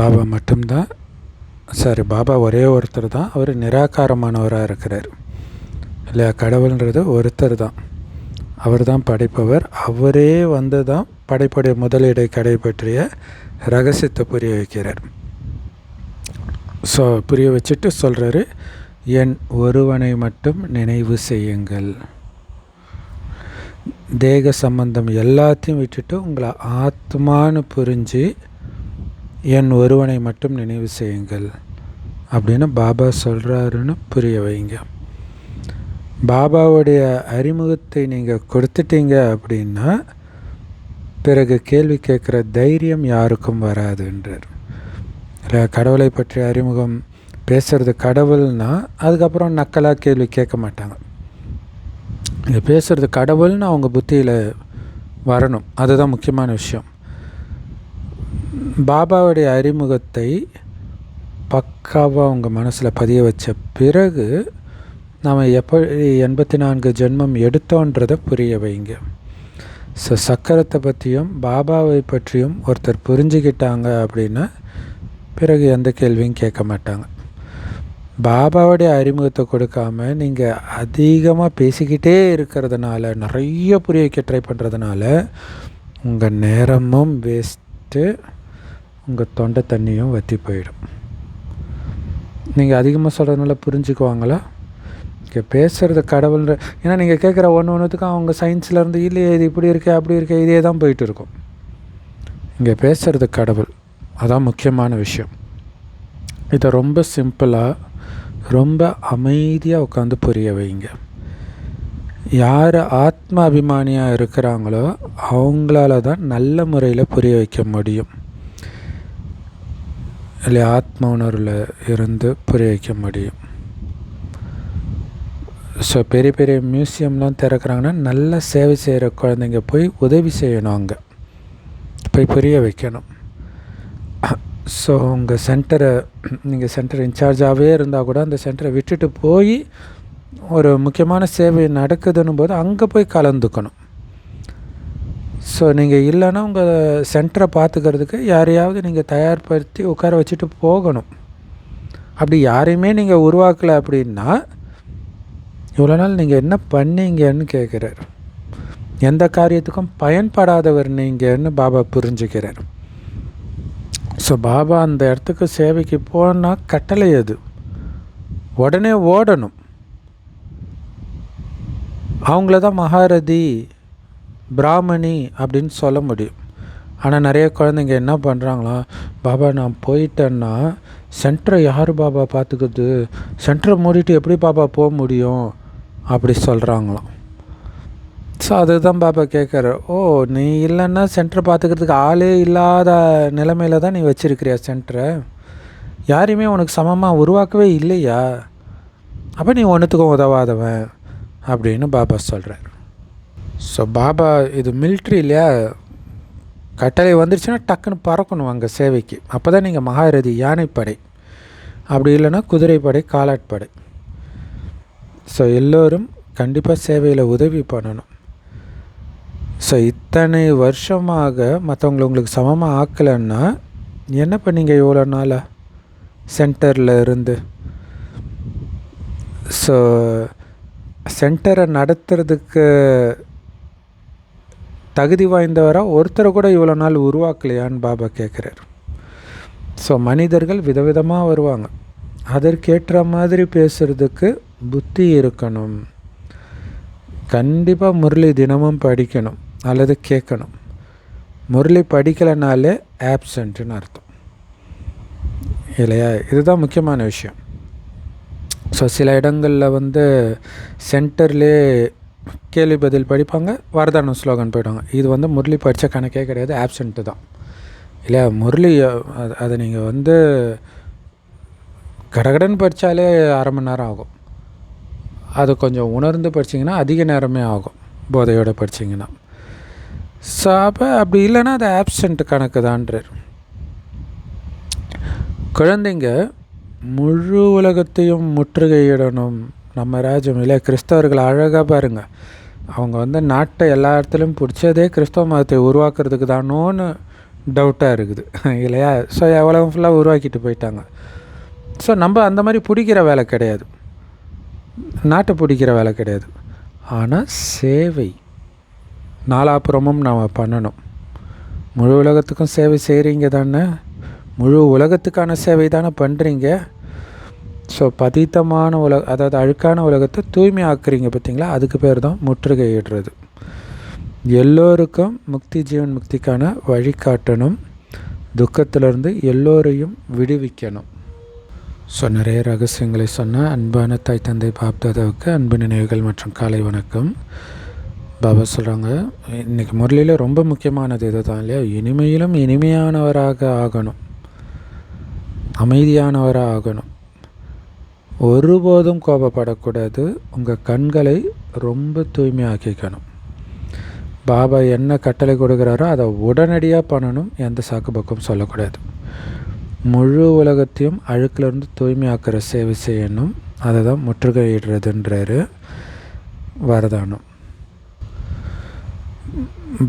பாபா மட்டும்தான், பாபா ஒரே ஒருத்தர் தான், அவர் நிராகாரமானவராக இருக்கிறார் இல்லையா. கடவுள்ன்றது ஒருத்தர் தான், அவர் தான் படைப்பவர். அவரே வந்து தான் படைப்புடைய முதலீடை கடைபற்றிய ரகசியத்தை புரிய வைக்கிறார். ஸோ புரிய வச்சுட்டு சொல்கிறாரு, என் ஒருவனை மட்டும் நினைவு செய்யுங்கள். தேக சம்பந்தம் எல்லாத்தையும் விட்டுட்டு உங்களை ஆத்மானு புரிஞ்சு என் ஒருவனை மட்டும் நினைவு செய்யுங்கள் அப்படின்னு பாபா சொல்கிறாருன்னு புரிய வைங்க. பாபாவுடைய அறிமுகத்தை நீங்கள் கொடுத்துட்டீங்க அப்படின்னா பிறகு கேள்வி கேட்குற தைரியம் யாருக்கும் வராதுன்றார். இல்லை, கடவுளை பற்றிய அறிமுகம் பேசுகிறது கடவுள்னா அதுக்கப்புறம் நக்கலாக கேள்வி கேட்க மாட்டாங்க. இது பேசுகிறது கடவுள்னு அவங்க புத்தியில் வரணும், அதுதான் முக்கியமான விஷயம். பாபாவுடைய அறிமுகத்தை பக்காவாக உங்கள் மனசில் பதிய வச்ச பிறகு நாம் எப்படி 84 ஜென்மம் எடுத்தோன்றதை புரிய வைங்க. ஸோ சக்கரத்தை பற்றியும் பாபாவை பற்றியும் ஒருத்தர் புரிஞ்சுக்கிட்டாங்க அப்படின்னா பிறகு எந்த கேள்வியும் கேட்க மாட்டாங்க. பாபாவுடைய அறிமுகத்தை கொடுக்காம நீங்கள் அதிகமாக பேசிக்கிட்டே இருக்கிறதுனால, நிறைய புரிய வைக்க ட்ரை பண்ணுறதுனால உங்கள் நேரமும் வேஸ்ட்டு, உங்கள் தொண்டை தண்ணியும் வற்றி போயிடும். நீங்கள் அதிகமாக சொல்கிறதுனால புரிஞ்சுக்குவாங்களா? இங்கே பேசுகிறது கடவுள்ன்ற, ஏன்னா நீங்கள் கேட்குற ஒன்றுத்துக்கும் அவங்க சயின்ஸ்லேருந்து இல்லையே இது இப்படி இருக்கே அப்படி இருக்கே இதே தான் போயிட்டு இருக்கும். இங்கே பேசுகிறது கடவுள், அதான் முக்கியமான விஷயம். இதை ரொம்ப சிம்பிளாக ரொம்ப அமைதியாக உட்காந்து புரிய வைங்க. யார் ஆத்ம அபிமானியாக இருக்கிறாங்களோ அவங்களால தான் நல்ல முறையில் புரிய வைக்க முடியும். இல்லை, ஆத்ம உணர்வில் இருந்து புரிய வைக்க முடியும். ஸோ பெரிய பெரிய மியூசியம்லாம் திறக்கிறாங்கன்னா நல்ல சேவை செய்கிற குழந்தைங்க போய் உதவி செய்யணும், அங்கே போய் புரிய வைக்கணும். ஸோ உங்கள் சென்டரை, நீங்கள் சென்டர் இன்சார்ஜாகவே இருந்தால் கூட அந்த சென்டரை விட்டுட்டு போய் ஒரு முக்கியமான சேவை நடக்குதுன்னும் போது அங்கே போய் கலந்துக்கணும். ஸோ நீங்கள் இல்லைன்னா உங்கள் சென்டரை பார்த்துக்கிறதுக்கு யாரையாவது நீங்கள் தயார்படுத்தி உட்கார வச்சுட்டு போகணும். அப்படி யாரையுமே நீங்கள் உருவாக்கலை அப்படின்னா இவ்வளோ நாள் நீங்கள் என்ன பண்ணீங்கன்னு கேட்குறார். எந்த காரியத்துக்கும் பயன்படாதவர் நீங்கன்னு பாபா புரிஞ்சுக்கிறார். ஸோ பாபா அந்த இடத்துக்கு சேவைக்கு போனால் கட்டளை அது, உடனே ஓடணும். அவங்கள தான் மகாரதி பிராமணி அப்படின்னு சொல்ல முடியும். ஆனால் நிறைய குழந்தைங்க என்ன பண்ணுறாங்களா, பாபா நான் போயிட்டேன்னா சென்டரை யார் பாபா பார்த்துக்குது, சென்டரை மூடிட்டு எப்படி பாபா போக முடியும் அப்படி சொல்கிறாங்களாம். ஸோ அதுதான் பாபா கேட்குறார், ஓ நீ இல்லைன்னா சென்டரை பார்த்துக்கிறதுக்கு ஆளே இல்லாத நிலைமையில தான் நீ வச்சுருக்கிறியா சென்டரை, யாரையுமே உனக்கு சமமாக உருவாக்கவே இல்லையா, அப்போ நீ ஒன்றுத்துக்கும் உதவாதவன் அப்படின்னு பாபா சொல்கிறார். ஸோ பாபா இது மிலிட்ரி இல்லையா, கட்டளை வந்துருச்சுன்னா டக்குன்னு பறக்கணும் அங்கே சேவைக்கு. அப்போ தான் நீங்கள் மகாரதி யானைப்படை, அப்படி இல்லைன்னா குதிரைப்படை காலாட்படை. ஸோ எல்லோரும் கண்டிப்பாக சேவையில் உதவி பண்ணணும். ஸோ இத்தனை வருஷமாக மற்றவங்களை உங்களுக்கு சமமாக ஆக்கலைன்னா என்ன பண்ணீங்க இவ்வளோ நாளாக சென்டரில் இருந்து? ஸோ சென்டரை நடத்துறதுக்கு தகுதி வாய்ந்தவராக ஒருத்தரை கூட இவ்வளோ நாள் உருவாக்கலையான்னு பாபா கேட்குறார். ஸோ மனிதர்கள் விதவிதமாக வருவாங்க, அதற்கேற்ற மாதிரி பேசுகிறதுக்கு புத்தி இருக்கணும். கண்டிப்பாக முரளி தினமும் படிக்கணும் அல்லது கேட்கணும். முரளி படிக்கலைனாலே ஆப்சண்ட்டுன்னு அர்த்தம் இல்லையா? இதுதான் முக்கியமான விஷயம். ஸோ சில இடங்களில் சென்டர்லேயே கேள்வி பதில் படிப்பாங்க, வரதானம் ஸ்லோகன் போயிடுவாங்க. இது முரளி படித்த கணக்கே கிடையாது, ஆப்சண்ட்டு தான் இல்லையா? முரளி அதை நீங்கள் கடகடன் படித்தாலே அரை மணி நேரம் ஆகும். அது கொஞ்சம் உணர்ந்து படிச்சிங்கன்னா அதிக நேரமே ஆகும், போதையோடு படிச்சிங்கன்னா. ஸோ அப்போ அப்படி இல்லைன்னா அது ஆப்சண்ட்டு கணக்கு தான்றார். குழந்தைங்க முழு உலகத்தையும் முற்றுகையிடணும் நம்ம ராஜ்யம் இல்லை. கிறிஸ்தவர்கள் அழகாக பாருங்கள், அவங்க நாட்டை எல்லா இடத்துலையும் பிடிச்சதே கிறிஸ்தவ மதத்தை உருவாக்குறதுக்கு தானோன்னு டவுட்டாக இருக்குது இல்லையா? ஸோ எவ்வளோ ஃபுல்லாக உருவாக்கிட்டு போயிட்டாங்க. ஸோ நம்ம அந்த மாதிரி பிடிக்கிற வேலை கிடையாது, நாட்டை பிடிக்கிற வேலை கிடையாது. ஆனால் சேவை நாலாப்புறமும் நாம் பண்ணணும். முழு உலகத்துக்கும் சேவை செய்கிறீங்க தானே, முழு உலகத்துக்கான சேவை தானே பண்ணுறீங்க. ஸோ பதீத்தமான அதாவது அழுக்கான உலகத்தை தூய்மை ஆக்குறீங்க பார்த்தீங்களா, அதுக்கு பேர் தான் முற்றுகையிடுறது. எல்லோருக்கும் முக்தி ஜீவன் முக்திக்கான வழிகாட்டணும், துக்கத்திலிருந்து எல்லோரையும் விடுவிக்கணும். ஸோ நிறைய ரகசியங்களை சொன்ன அன்பான தாய் தந்தை பாப்தாதாவுக்கு அன்பு நினைவுகள் மற்றும் காலை வணக்கம். பாபா சொல்கிறாங்க, இன்றைக்கி முரளியில் ரொம்ப முக்கியமானது இது தான் இல்லையா? இனிமையிலும் இனிமையானவராக ஆகணும், அமைதியானவராக ஆகணும், ஒருபோதும் கோபப்படக்கூடாது, உங்கள் கண்களை ரொம்ப தூய்மையாக்கிக்கணும். பாபா என்ன கட்டளை கொடுக்குறாரோ அதை உடனடியாக பண்ணணும், எந்த சாக்கு பக்கம் சொல்லக்கூடாது. முழு உலகத்தையும் அழுக்கிலிருந்து தூய்மையாக்குற சேவை செய்யணும், அதை தான் முற்றுகையிடுறதுன்றாரு வரதானம்.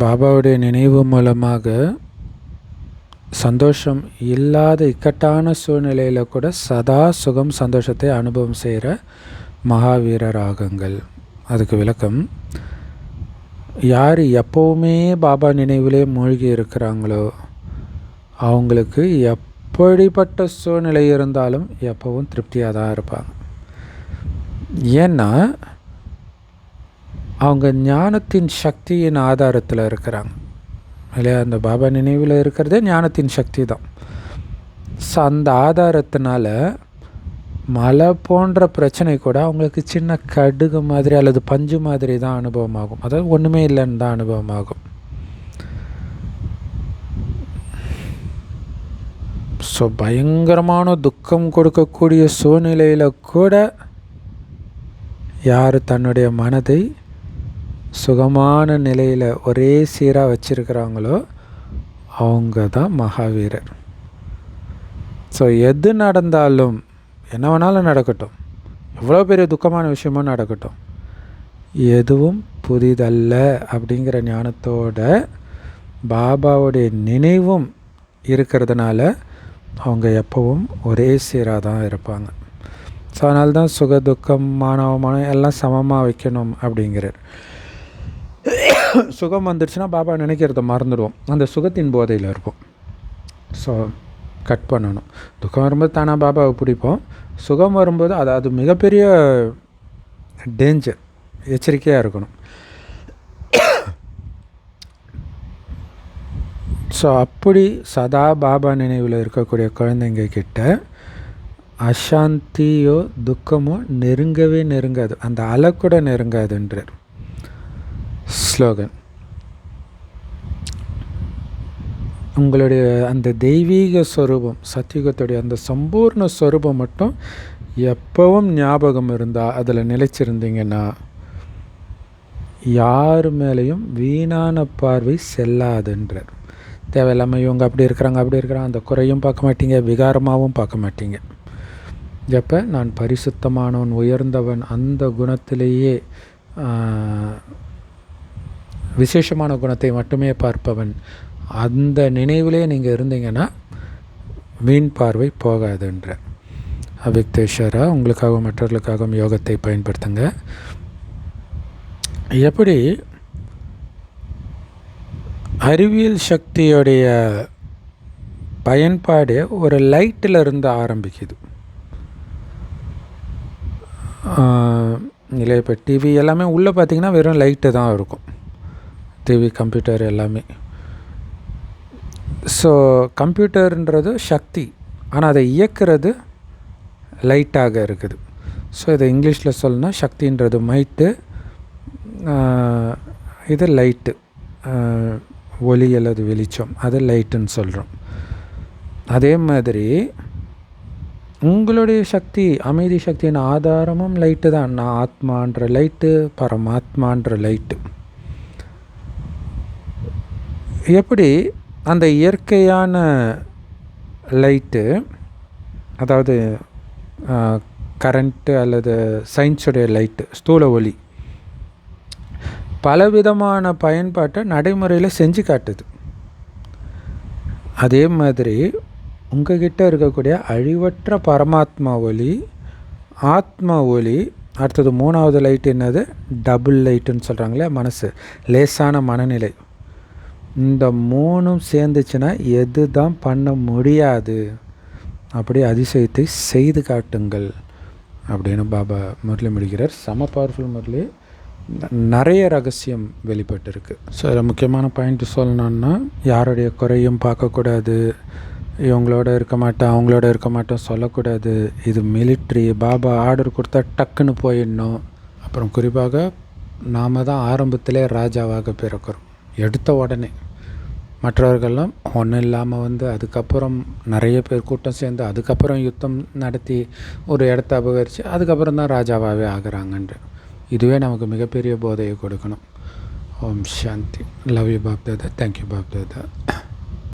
பாபாவுடைய நினைவு மூலமாக சந்தோஷம் இல்லாத இக்கட்டான சூழ்நிலையில் கூட சதா சுகம் சந்தோஷத்தை அனுபவம் செய்கிற மகாவீரர் ஆகுங்கள். அதுக்கு விளக்கம், யார் எப்போவுமே பாபா நினைவிலே மூழ்கி இருக்கிறாங்களோ அவங்களுக்கு எப்படிப்பட்ட சூழ்நிலை இருந்தாலும் எப்போவும் திருப்தியாக தான் இருப்பாங்க. ஏன்னா அவங்க ஞானத்தின் சக்தியின் ஆதாரத்தில் இருக்கிறாங்க இல்லையா? அந்த பாபா நினைவில் இருக்கிறதே ஞானத்தின் சக்தி தான். ஸோ அந்த ஆதாரத்தினால மலை போன்ற பிரச்சனை கூட அவங்களுக்கு சின்ன கடுகு மாதிரி அல்லது பஞ்சு மாதிரி தான் அனுபவமாகும், அதாவது ஒன்றுமே இல்லைன்னு தான் அனுபவமாகும். ஸோ பயங்கரமான துக்கம் கொடுக்கக்கூடிய சூழ்நிலையில் கூட யார் தன்னுடைய மனதை சுகமான நிலையில் ஒரே சீராக வச்சுருக்கிறாங்களோ அவங்க தான் மகாவீரர். ஸோ எது நடந்தாலும், என்ன வேணாலும் நடக்கட்டும், எவ்வளோ பெரிய துக்கமான விஷயமும் நடக்கட்டும், எதுவும் புதிதல்ல அப்படிங்கிற ஞானத்தோட பாபாவுடைய நினைவும் இருக்கிறதுனால அவங்க எப்பவும் ஒரே சீராக தான் இருப்பாங்க. ஸோ அதனால தான் சுக துக்கம் மானவமானம் எல்லாம் சமமாக வைக்கணும் அப்படிங்கிறார். சுகம் வந்துடுச்சுன்னா பாபா நினைக்கிறத மறந்துடுவோம், அந்த சுகத்தின் போதையில் இருப்போம். ஸோ கட் பண்ணணும். துக்கம் வரும்போது தானாக பாபாவை பிடிப்போம், சுகம் வரும்போது அது மிகப்பெரிய டேஞ்சர், எச்சரிக்கையாக இருக்கணும். ஸோ அப்படி சதா பாபா நினைவில் இருக்கக்கூடிய குழந்தைங்க கிட்ட அசாந்தியோ துக்கமோ நெருங்கவே நெருங்காது, அந்த அலை கூட நெருங்காதுன்றார் ஸ்லோகன். உங்களுடைய அந்த தெய்வீக ஸ்வரூபம், சத்தியுகத்துடைய அந்த சம்பூர்ண ஸ்வரூபம் மட்டும் எப்பவும் ஞாபகம் இருந்தால், அதில் நிலைச்சிருந்தீங்கன்னா யார் மேலேயும் வீணான பார்வை செல்லாதுன்றார். தேவையில்லாமல் இவங்க அப்படி இருக்கிறாங்க அப்படி இருக்கிறாங்க, அந்த குறையும் பார்க்க மாட்டீங்க, விகாரமாகவும் பார்க்க மாட்டீங்க. எப்போ நான் பரிசுத்தமானவன், உயர்ந்தவன், அந்த குணத்திலேயே விசேஷமான குணத்தை மட்டுமே பார்ப்பவன், அந்த நினைவிலே நீங்கள் இருந்தீங்கன்னா வீண் பார்வை போகாதுன்ற அவ்யக்தேஸ்வரா உங்களுக்காகவும் மற்றவர்களுக்காகவும் யோகத்தை பயன்படுத்துங்க. எப்படி அறிவியல் சக்தியுடைய பயன்பாடு ஒரு லைட்டில் இருந்து ஆரம்பிக்குது. இல்லை, இப்போ டிவி எல்லாமே உள்ளே பார்த்திங்கன்னா வெறும் லைட்டு தான் இருக்கும், டிவி கம்ப்யூட்டர் எல்லாமே. ஸோ கம்ப்யூட்டர்ன்றது சக்தி, ஆனால் அதை இயக்கிறது லைட்டாக இருக்குது. ஸோ இதை இங்கிலீஷில் சொல்லணும்னா சக்தின்றது மைட்டு, இது லைட்டு, ஒளி அல்லது வெளிச்சம், அது லைட்டுன்னு சொல்கிறோம். அதே மாதிரி உங்களுடைய சக்தி, அமைதி சக்தியின் ஆதாரமும் லைட்டு தான். நான் ஆத்மான்ற லைட்டு, பரமாத்மான்ற லைட்டு. எப்படி அந்த இயற்கையான லைட்டு, அதாவது கரண்ட்டு அல்லது சயின்ஸுடைய லைட்டு, ஸ்தூல ஒளி, பலவிதமான பயன்பாட்டை நடைமுறையில் செஞ்சு காட்டுது. அதே மாதிரி உங்ககிட்ட இருக்கக்கூடிய அழிவற்ற பரமாத்மா ஒளி, ஆத்மா ஒளி, அடுத்தது மூணாவது லைட் என்னது, டபுள் லைட்டுன்னு சொல்கிறாங்களே, மனசு, லேசான மனநிலை. இந்த மூணும் சேர்ந்துச்சுன்னா எது தான் பண்ண முடியாது, அப்படி அதிசயத்தை செய்து காட்டுங்கள் அப்படின்னு பாபா முரளி முடிக்கிறார். செம பவர்ஃபுல் முரளி, நிறைய ரகசியம் வெளிப்பட்டிருக்கு. ஸோ இதில் முக்கியமான பாயிண்ட் சொல்லணுன்னா, யாருடைய குறையும் பார்க்கக்கூடாது, இவங்களோட இருக்க மாட்டேன் அவங்களோட இருக்க மாட்டேன் சொல்லக்கூடாது. இது மிலிட்ரி, பாபா ஆர்டர் கொடுத்தா டக்குன்னு போயிடணும். அப்புறம் குறிப்பாக நாம் தான் ஆரம்பத்திலே ராஜாவாக பிறக்கிறோம், எடுத்த உடனே. மற்றவர்கள்லாம் ஒன்றும் இல்லாமல் அதுக்கப்புறம் நிறைய பேர் கூட்டம் சேர்ந்து அதுக்கப்புறம் யுத்தம் நடத்தி ஒரு இடத்த அபகரித்து அதுக்கப்புறம் தான் ராஜாவாகவே ஆகிறாங்கன்ற. இதுவே நமக்கு மிகப்பெரிய போதையை கொடுக்கணும். ஓம் சாந்தி. Love you Bap Dada. Thank you Bap Dada.